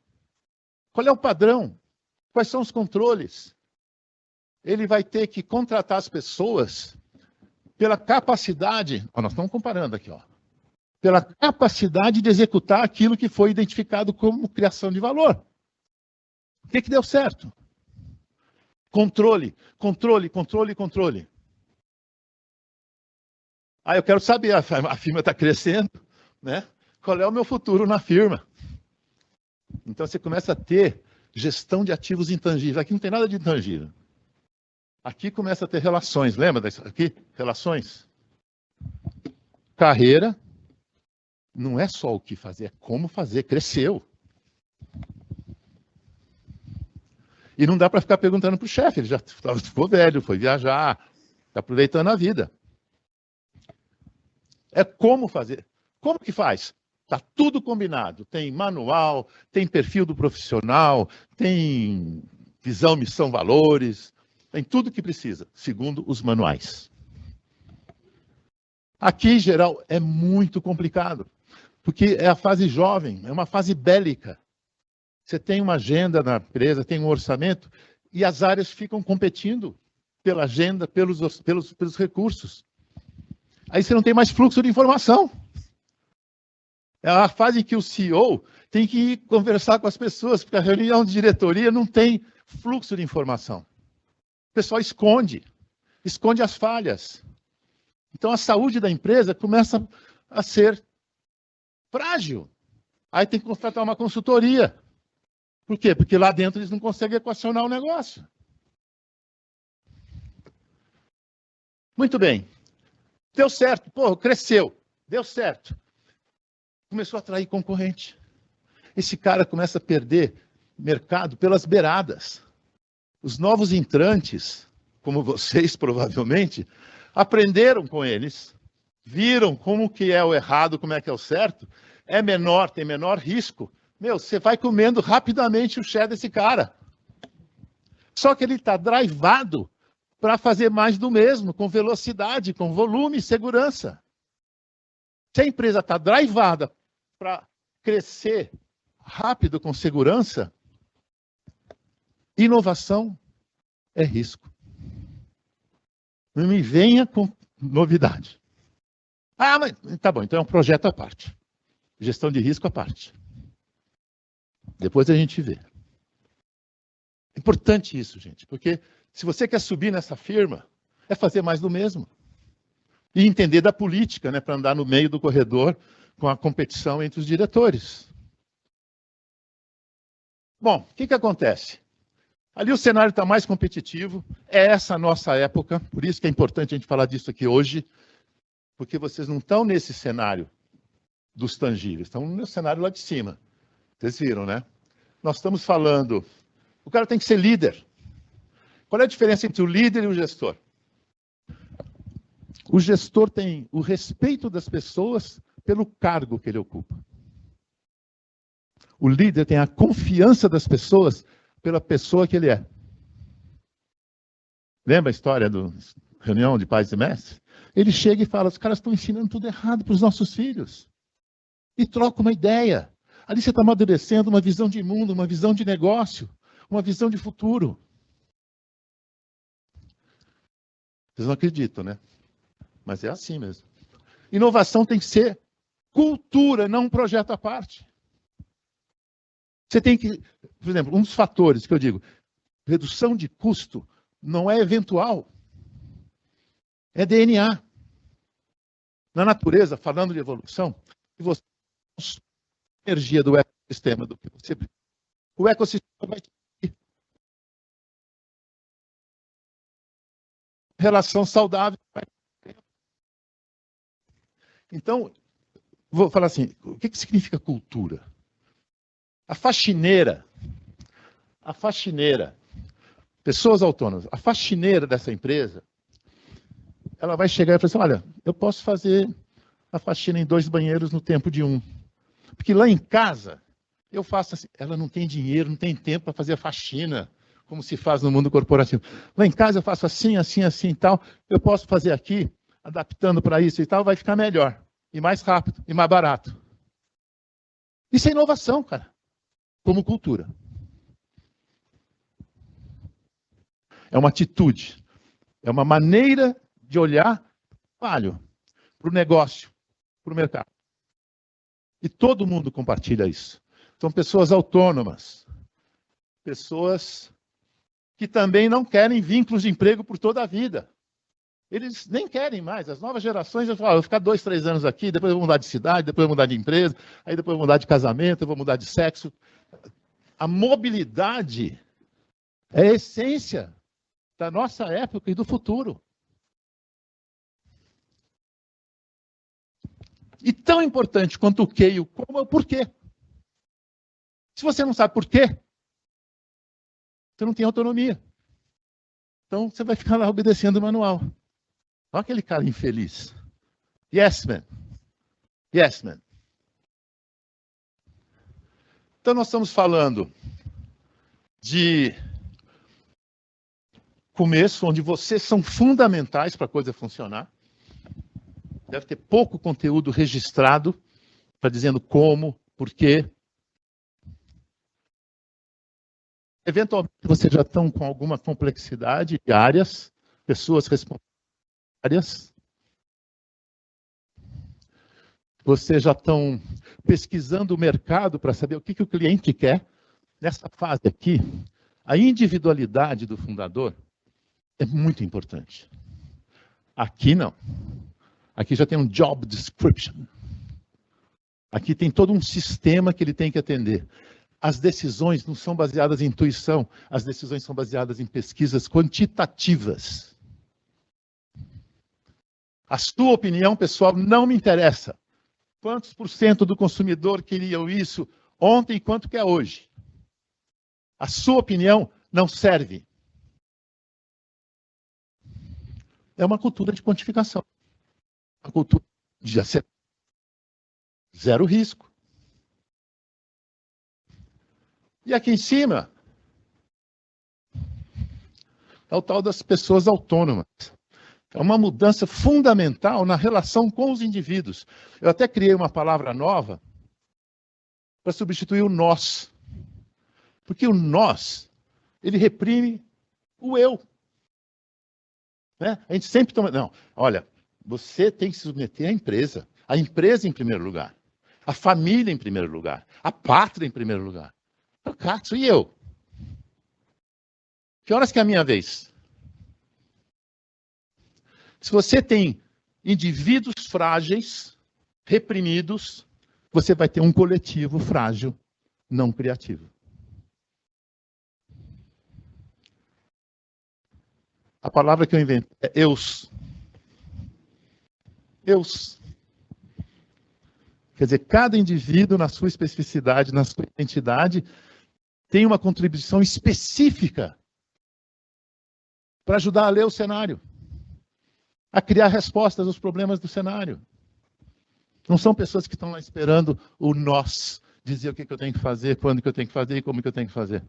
Qual é o padrão? Quais são os controles? Ele vai ter que contratar as pessoas pela capacidade, nós estamos comparando aqui, pela capacidade de executar aquilo que foi identificado como criação de valor. O que deu certo? Controle, controle, controle, controle. Eu quero saber, a firma está crescendo, né? Qual é o meu futuro na firma? Então você começa a ter gestão de ativos intangíveis. Aqui não tem nada de intangível. Aqui começa a ter relações. Lembra disso aqui? Relações. Carreira não é só o que fazer, é como fazer. Cresceu. E não dá para ficar perguntando para o chefe. Ele já ficou velho, foi viajar, está aproveitando a vida. É como fazer. Como que faz? Está tudo combinado. Tem manual, tem perfil do profissional, tem visão, missão, valores, tem tudo que precisa, segundo os manuais. Aqui, em geral, é muito complicado, porque é a fase jovem, é uma fase bélica. Você tem uma agenda na empresa, tem um orçamento, e as áreas ficam competindo pela agenda, pelos recursos. Aí você não tem mais fluxo de informação. É a fase em que o CEO tem que ir conversar com as pessoas, porque a reunião de diretoria não tem fluxo de informação. O pessoal esconde as falhas. Então a saúde da empresa começa a ser frágil. Aí tem que contratar uma consultoria. Por quê? Porque lá dentro eles não conseguem equacionar o negócio. Muito bem. Deu certo. Pô, cresceu. Deu certo. Começou a atrair concorrente. Esse cara começa a perder mercado pelas beiradas. Os novos entrantes, como vocês provavelmente, aprenderam com eles, viram como que é o errado, como é que é o certo, é menor, tem menor risco. Você vai comendo rapidamente o share desse cara. Só que ele está drivado para fazer mais do mesmo, com velocidade, com volume e segurança. Se a empresa está drivada para crescer rápido, com segurança, inovação é risco. Não me venha com novidade. Mas tá bom, então é um projeto à parte. Gestão de risco à parte. Depois a gente vê. É importante isso, gente, porque se você quer subir nessa firma, é fazer mais do mesmo. E entender da política, né, para andar no meio do corredor com a competição entre os diretores. Bom, o que acontece? Ali o cenário está mais competitivo, é essa a nossa época, por isso que é importante a gente falar disso aqui hoje, porque vocês não estão nesse cenário dos tangíveis, estão no cenário lá de cima. Vocês viram, né? Nós estamos falando O cara tem que ser líder. Qual é a diferença entre o líder e o gestor? O gestor tem o respeito das pessoas pelo cargo que ele ocupa. O líder tem a confiança das pessoas pela pessoa que ele é. Lembra a história da reunião de pais e mestres? Ele chega e fala, os caras estão ensinando tudo errado para os nossos filhos. E troca uma ideia. Ali você está amadurecendo uma visão de mundo, uma visão de negócio, uma visão de futuro. Vocês não acreditam, né? Mas é assim mesmo. Inovação tem que ser cultura, não um projeto à parte. Você tem que, por exemplo, um dos fatores que eu digo, redução de custo não é eventual, é DNA. Na natureza, falando de evolução, se você energia do ecossistema, do que você precisa, o ecossistema vai ter relação saudável. Então, vou falar assim, o que significa cultura? A faxineira, pessoas autônomas, a faxineira dessa empresa, ela vai chegar e falar assim, olha, eu posso fazer a faxina em 2 banheiros no tempo de 1. Porque lá em casa, eu faço assim, ela não tem dinheiro, não tem tempo para fazer a faxina, como se faz no mundo corporativo. Lá em casa eu faço assim, assim, assim e tal, eu posso fazer aqui, adaptando para isso e tal, vai ficar melhor, e mais rápido, e mais barato. Isso é inovação, cara, como cultura. É uma atitude, é uma maneira de olhar para o negócio, para o mercado. E todo mundo compartilha isso. São pessoas autônomas, pessoas que também não querem vínculos de emprego por toda a vida. Eles nem querem mais. As novas gerações, eu falo, eu vou ficar 2, 3 anos aqui, depois eu vou mudar de cidade, depois eu vou mudar de empresa, aí depois eu vou mudar de casamento, eu vou mudar de sexo. A mobilidade é a essência da nossa época e do futuro. E tão importante quanto o que e o como é o porquê. Se você não sabe porquê, você não tem autonomia. Então você vai ficar lá obedecendo o manual. Olha aquele cara infeliz. Yes, man. Yes, man. Então nós estamos falando de começo, onde vocês são fundamentais para a coisa funcionar. Deve ter pouco conteúdo registrado para dizendo como, por quê. Eventualmente, vocês já estão com alguma complexidade de áreas, pessoas responsáveis. Vocês já estão pesquisando o mercado para saber o que o cliente quer. Nessa fase aqui, a individualidade do fundador é muito importante. Aqui não. Aqui já tem um job description. Aqui tem todo um sistema que ele tem que atender. As decisões não são baseadas em intuição, as decisões são baseadas em pesquisas quantitativas. A sua opinião, pessoal, não me interessa. Quantos % do consumidor queriam isso ontem e quanto que é hoje? A sua opinião não serve. É uma cultura de quantificação. Uma cultura de zero risco. E aqui em cima, é o tal das pessoas autônomas. É uma mudança fundamental na relação com os indivíduos. Eu até criei uma palavra nova para substituir o nós. Porque o nós, ele reprime o eu. Né? A gente sempre toma... Não, olha, você tem que se submeter à empresa. A empresa em primeiro lugar. A família em primeiro lugar. A pátria em primeiro lugar. Cato, e eu? Que horas que é a minha vez? Se você tem indivíduos frágeis, reprimidos, você vai ter um coletivo frágil, não criativo. A palavra que eu inventei é eus. Eus. Quer dizer, cada indivíduo, na sua especificidade, na sua identidade, tem uma contribuição específica para ajudar a ler o cenário, a criar respostas aos problemas do cenário. Não são pessoas que estão lá esperando o nós dizer o que eu tenho que fazer, quando que eu tenho que fazer e como que eu tenho que fazer.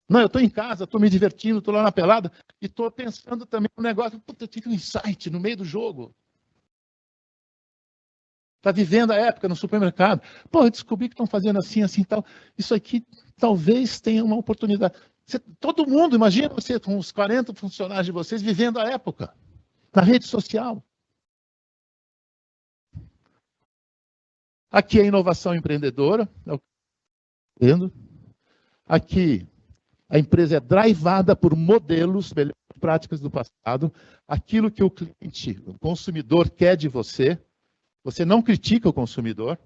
Não, eu estou em casa, estou me divertindo, estou lá na pelada e estou pensando também no negócio. Puta, eu tive um insight no meio do jogo. Está vivendo a época no supermercado. Pô, eu descobri que estão fazendo assim, assim e tal. Isso aqui talvez tenha uma oportunidade. Todo mundo, imagina você com os 40 funcionários de vocês vivendo a época, na rede social. Aqui é inovação empreendedora. Aqui a empresa é drivada por modelos, melhores práticas do passado, aquilo que o cliente, o consumidor quer de você. Você não critica o consumidor.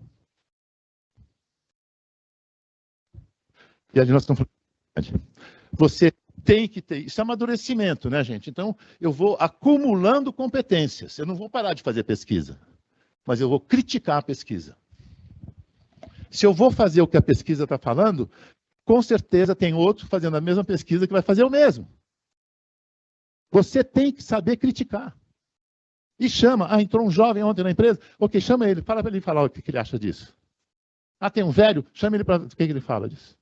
E ali nós estamos falando. Você tem que ter. Isso é amadurecimento, né, gente? Então, eu vou acumulando competências. Eu não vou parar de fazer pesquisa, mas eu vou criticar a pesquisa. Se eu vou fazer o que a pesquisa está falando, com certeza tem outro fazendo a mesma pesquisa que vai fazer o mesmo. Você tem que saber criticar. E chama. Ah, entrou um jovem ontem na empresa. Ok, chama ele. Fala para ele falar o que ele acha disso. Ah, tem um velho. Chama ele para o que ele fala disso.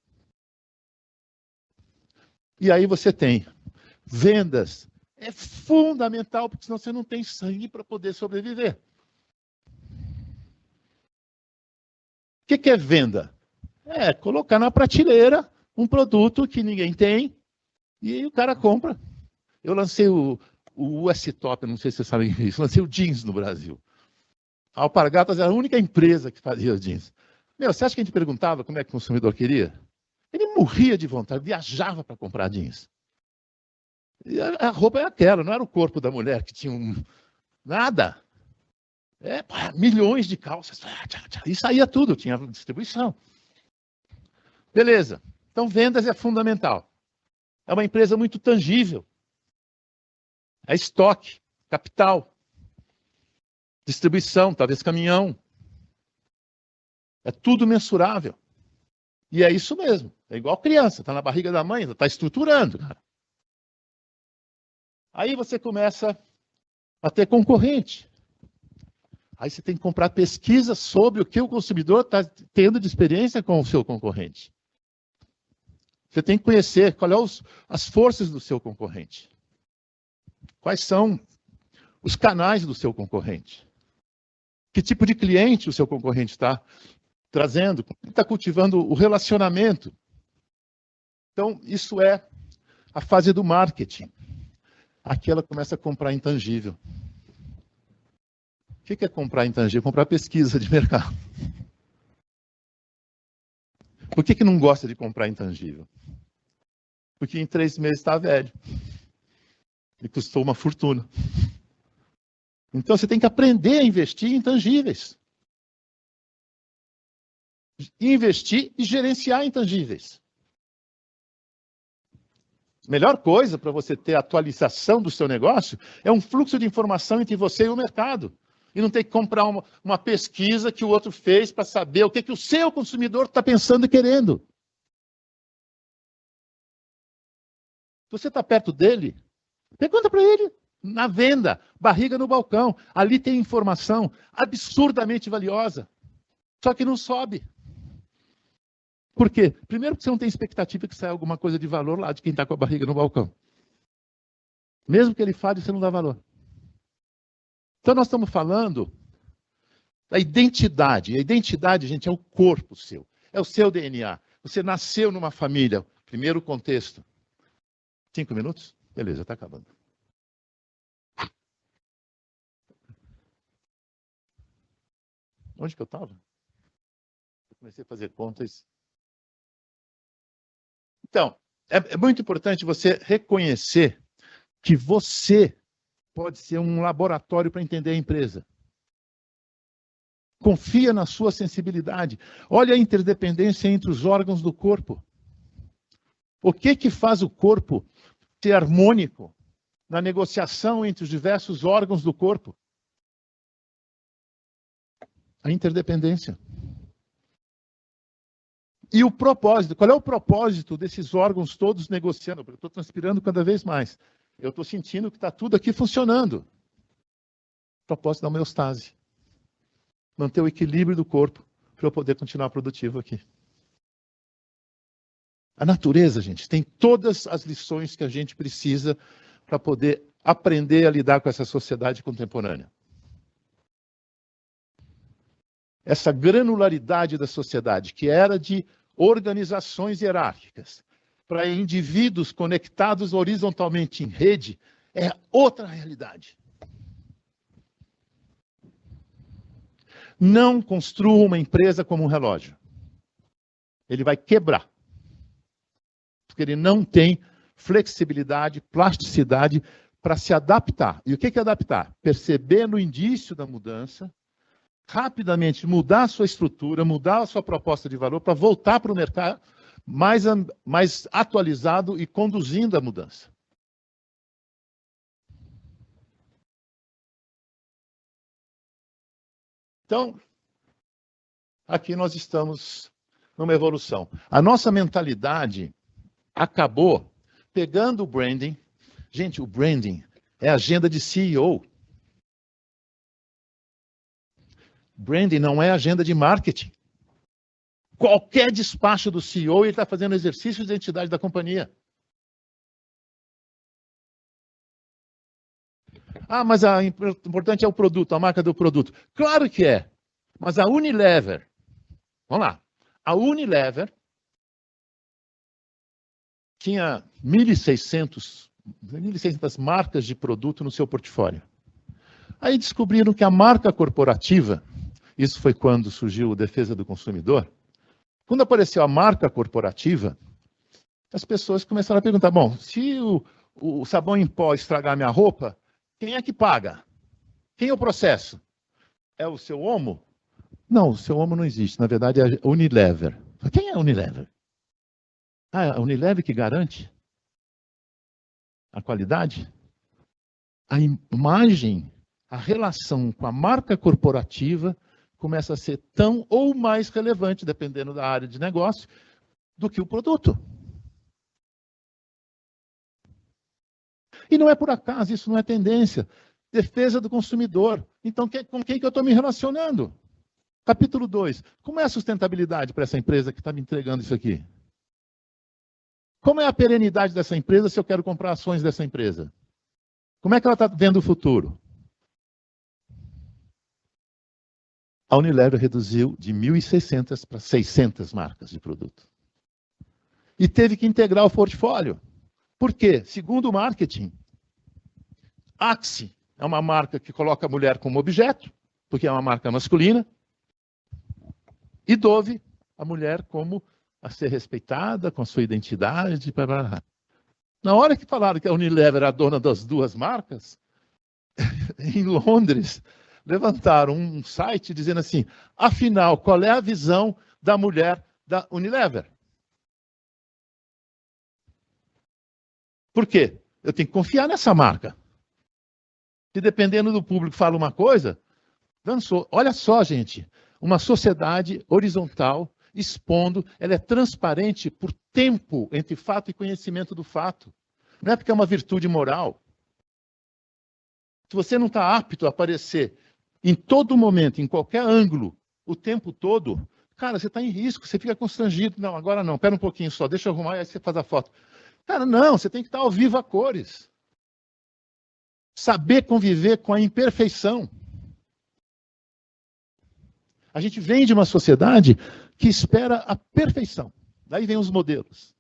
E aí você tem vendas. É fundamental, porque senão você não tem sangue para poder sobreviver. O que é venda? É colocar na prateleira um produto que ninguém tem e aí o cara compra. Eu lancei o US Top, não sei se vocês sabem isso, lancei o jeans no Brasil. A Alpargatas era a única empresa que fazia jeans. Meu, você acha que a gente perguntava como é que o consumidor queria? Ele morria de vontade, viajava para comprar jeans. E a roupa é aquela, não era o corpo da mulher que tinha nada. Milhões de calças. E saía tudo, tinha distribuição. Beleza. Então, vendas é fundamental. É uma empresa muito tangível. É estoque, capital, distribuição, talvez caminhão. É tudo mensurável. E é isso mesmo. É igual criança, está na barriga da mãe, está estruturando, cara. Aí você começa a ter concorrente. Aí você tem que comprar pesquisa sobre o que o consumidor está tendo de experiência com o seu concorrente. Você tem que conhecer quais são as forças do seu concorrente. Quais são os canais do seu concorrente. Que tipo de cliente o seu concorrente está trazendo. Como ele está cultivando o relacionamento. Então, isso é a fase do marketing. Aqui ela começa a comprar intangível. O que é comprar intangível? Comprar pesquisa de mercado. Por que não gosta de comprar intangível? Porque em 3 meses está velho. E custou uma fortuna. Então você tem que aprender a investir em intangíveis. Investir e gerenciar intangíveis. A melhor coisa para você ter a atualização do seu negócio é um fluxo de informação entre você e o mercado. E não ter que comprar uma pesquisa que o outro fez para saber o que o seu consumidor está pensando e querendo. Você está perto dele? Pergunta para ele. Na venda, barriga no balcão. Ali tem informação absurdamente valiosa. Só que não sobe. Por quê? Primeiro porque você não tem expectativa que saia alguma coisa de valor lá de quem está com a barriga no balcão. Mesmo que ele fale, você não dá valor. Então nós estamos falando da identidade. A identidade, gente, é o corpo seu. É o seu DNA. Você nasceu numa família. Primeiro contexto. 5 minutos? Beleza, está acabando. Onde que eu estava? Eu comecei a fazer contas. Então, é muito importante você reconhecer que você pode ser um laboratório para entender a empresa. Confia na sua sensibilidade. Olha a interdependência entre os órgãos do corpo. O que faz o corpo ser harmônico na negociação entre os diversos órgãos do corpo? A interdependência. E o propósito, qual é o propósito desses órgãos todos negociando? Eu estou transpirando cada vez mais. Eu estou sentindo que está tudo aqui funcionando. O propósito da homeostase. Manter o equilíbrio do corpo para eu poder continuar produtivo aqui. A natureza, gente, tem todas as lições que a gente precisa para poder aprender a lidar com essa sociedade contemporânea. Essa granularidade da sociedade, que era de organizações hierárquicas, para indivíduos conectados horizontalmente em rede, é outra realidade. Não construa uma empresa como um relógio. Ele vai quebrar. Porque ele não tem flexibilidade, plasticidade para se adaptar. E o que é adaptar? Perceber no indício da mudança, rapidamente mudar a sua estrutura, mudar a sua proposta de valor para voltar para o mercado mais atualizado e conduzindo a mudança. Então, aqui nós estamos numa evolução. A nossa mentalidade acabou pegando o branding. Gente, o branding é agenda de CEO. Branding não é agenda de marketing. Qualquer despacho do CEO, ele está fazendo exercício de identidade da companhia. Ah, mas o importante é o produto, a marca do produto. Claro que é. Mas a Unilever, vamos lá, a Unilever tinha 1.600 marcas de produto no seu portfólio. Aí descobriram que a marca corporativa, isso foi quando surgiu a defesa do consumidor, quando apareceu a marca corporativa, as pessoas começaram a perguntar, bom, se o sabão em pó estragar minha roupa, quem é que paga? Quem é o processo? É o seu Omo? Não, o seu Omo não existe, na verdade é a Unilever. Quem é a Unilever? Ah, é a Unilever que garante a qualidade? A imagem, a relação com a marca corporativa começa a ser tão ou mais relevante, dependendo da área de negócio, do que o produto. E não é por acaso, isso não é tendência. Defesa do consumidor. Então, com quem que eu estou me relacionando? Capítulo 2. Como é a sustentabilidade para essa empresa que está me entregando isso aqui? Como é a perenidade dessa empresa se eu quero comprar ações dessa empresa? Como é que ela está vendo o futuro? A Unilever reduziu de 1.600 para 600 marcas de produto. E teve que integrar o portfólio. Por quê? Segundo o marketing, Axe é uma marca que coloca a mulher como objeto, porque é uma marca masculina, e Dove, a mulher como a ser respeitada, com a sua identidade. Blá, blá, blá. Na hora que falaram que a Unilever era a dona das duas marcas, em Londres, levantaram um site dizendo assim, afinal, qual é a visão da mulher da Unilever? Por quê? Eu tenho que confiar nessa marca. E dependendo do público fala uma coisa, dançou. Olha só, gente, uma sociedade horizontal, expondo, ela é transparente por tempo entre fato e conhecimento do fato. Não é porque é uma virtude moral. Se você não está apto a aparecer em todo momento, em qualquer ângulo, o tempo todo, cara, você está em risco, você fica constrangido. Não, agora não, espera um pouquinho só, deixa eu arrumar e aí você faz a foto. Cara, não, você tem que estar ao vivo a cores. Saber conviver com a imperfeição. A gente vem de uma sociedade que espera a perfeição. Daí vem os modelos.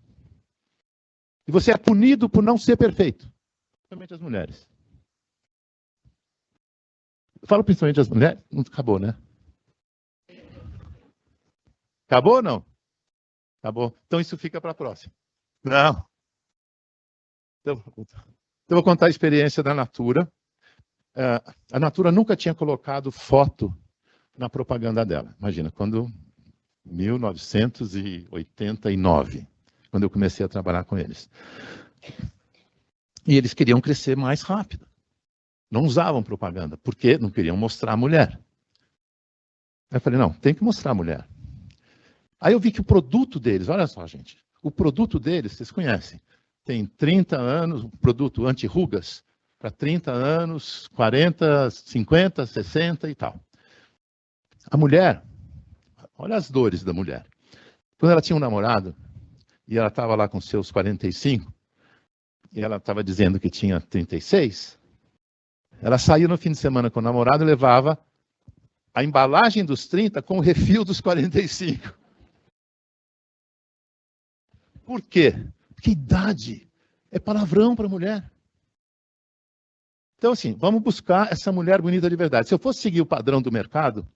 E você é punido por não ser perfeito. Principalmente as mulheres. Eu falo principalmente as mulheres. Não acabou, né? Acabou ou não? Acabou. Então isso fica para a próxima. Não. Então, eu vou contar a experiência da Natura. A Natura nunca tinha colocado foto na propaganda dela. Imagina, quando 1989, quando eu comecei a trabalhar com eles. E eles queriam crescer mais rápido. Não usavam propaganda, porque não queriam mostrar a mulher. Aí eu falei, não, tem que mostrar a mulher. Aí eu vi que o produto deles, olha só, gente, o produto deles, vocês conhecem, tem 30 anos, um produto anti-rugas, para 30 anos, 40, 50, 60 e tal. A mulher, olha as dores da mulher. Quando ela tinha um namorado, e ela estava lá com seus 45, e ela estava dizendo que tinha 36, ela saía no fim de semana com o namorado e levava a embalagem dos 30 com o refil dos 45. Por quê? Porque idade é palavrão para a mulher. Então, assim, vamos buscar essa mulher bonita de verdade. Se eu fosse seguir o padrão do mercado,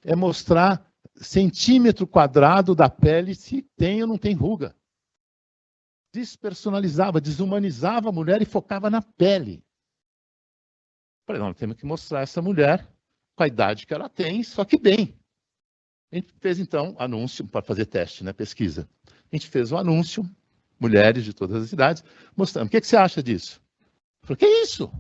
é mostrar centímetro quadrado da pele se tem ou não tem ruga. Despersonalizava, desumanizava a mulher e focava na pele. Falei, não, temos que mostrar essa mulher com a idade que ela tem, só que bem. A gente fez, então, anúncio para fazer teste, né, pesquisa. A gente fez um anúncio, mulheres de todas as idades, mostrando. O que você acha disso? Eu falei, que é isso?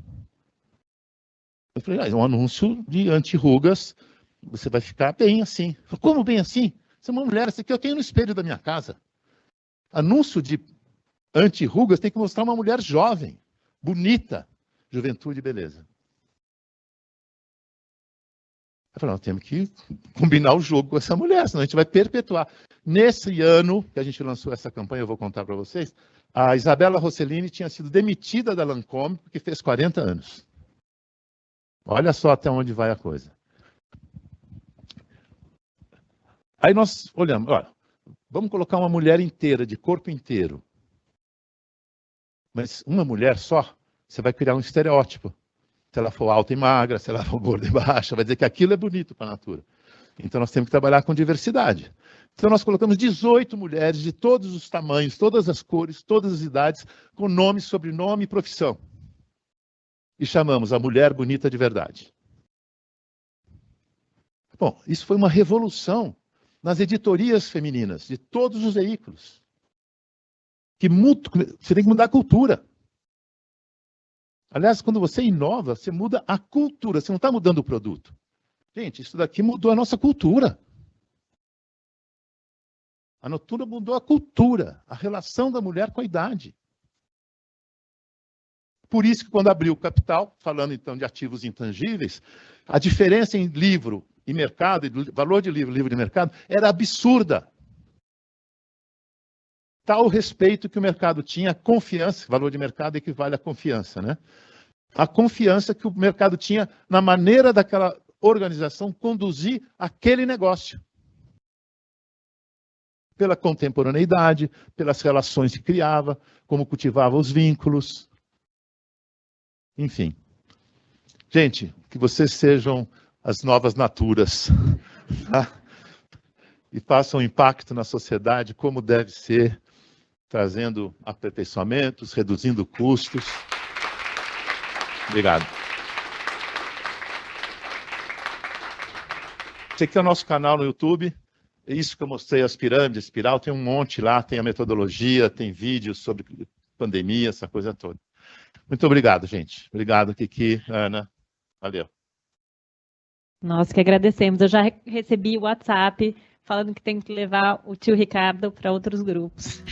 Eu falei, é um anúncio de anti-rugas, você vai ficar bem assim. Eu falei, como bem assim? Você é uma mulher, essa aqui eu tenho no espelho da minha casa. Anúncio de anti-rugas tem que mostrar uma mulher jovem, bonita, juventude e beleza. Eu falei, nós temos que combinar o jogo com essa mulher, senão a gente vai perpetuar. Nesse ano que a gente lançou essa campanha, eu vou contar para vocês, a Isabella Rossellini tinha sido demitida da Lancôme porque fez 40 anos. Olha só até onde vai a coisa. Aí nós olhamos, olha, vamos colocar uma mulher inteira, de corpo inteiro. Mas uma mulher só, você vai criar um estereótipo. Se ela for alta e magra, se ela for gorda e baixa, vai dizer que aquilo é bonito para a natura. Então nós temos que trabalhar com diversidade. Então nós colocamos 18 mulheres de todos os tamanhos, todas as cores, todas as idades, com nome, sobrenome e profissão. E chamamos a mulher bonita de verdade. Bom, isso foi uma revolução nas editorias femininas de todos os veículos. Você tem que mudar a cultura. Aliás, quando você inova, você muda a cultura, você não está mudando o produto. Gente, isso daqui mudou a nossa cultura. A Natura mudou a cultura, a relação da mulher com a idade. Por isso que quando abriu o capital, falando então de ativos intangíveis, a diferença em livro e mercado, e do valor de livro e mercado, era absurda. Tal respeito que o mercado tinha, a confiança, valor de mercado equivale à confiança, né? A confiança que o mercado tinha na maneira daquela organização conduzir aquele negócio. Pela contemporaneidade, pelas relações que criava, como cultivava os vínculos. Enfim. Gente, que vocês sejam as novas naturas, tá? E façam impacto na sociedade como deve ser, trazendo aperfeiçoamentos, reduzindo custos. Obrigado. Esse aqui é o nosso canal no YouTube. É isso que eu mostrei, as pirâmides, espiral, tem um monte lá, tem a metodologia, tem vídeos sobre pandemia, essa coisa toda. Muito obrigado, gente. Obrigado, Kiki, Ana. Valeu. Nós que agradecemos. Eu já recebi o WhatsApp falando que tem que levar o tio Ricardo para outros grupos.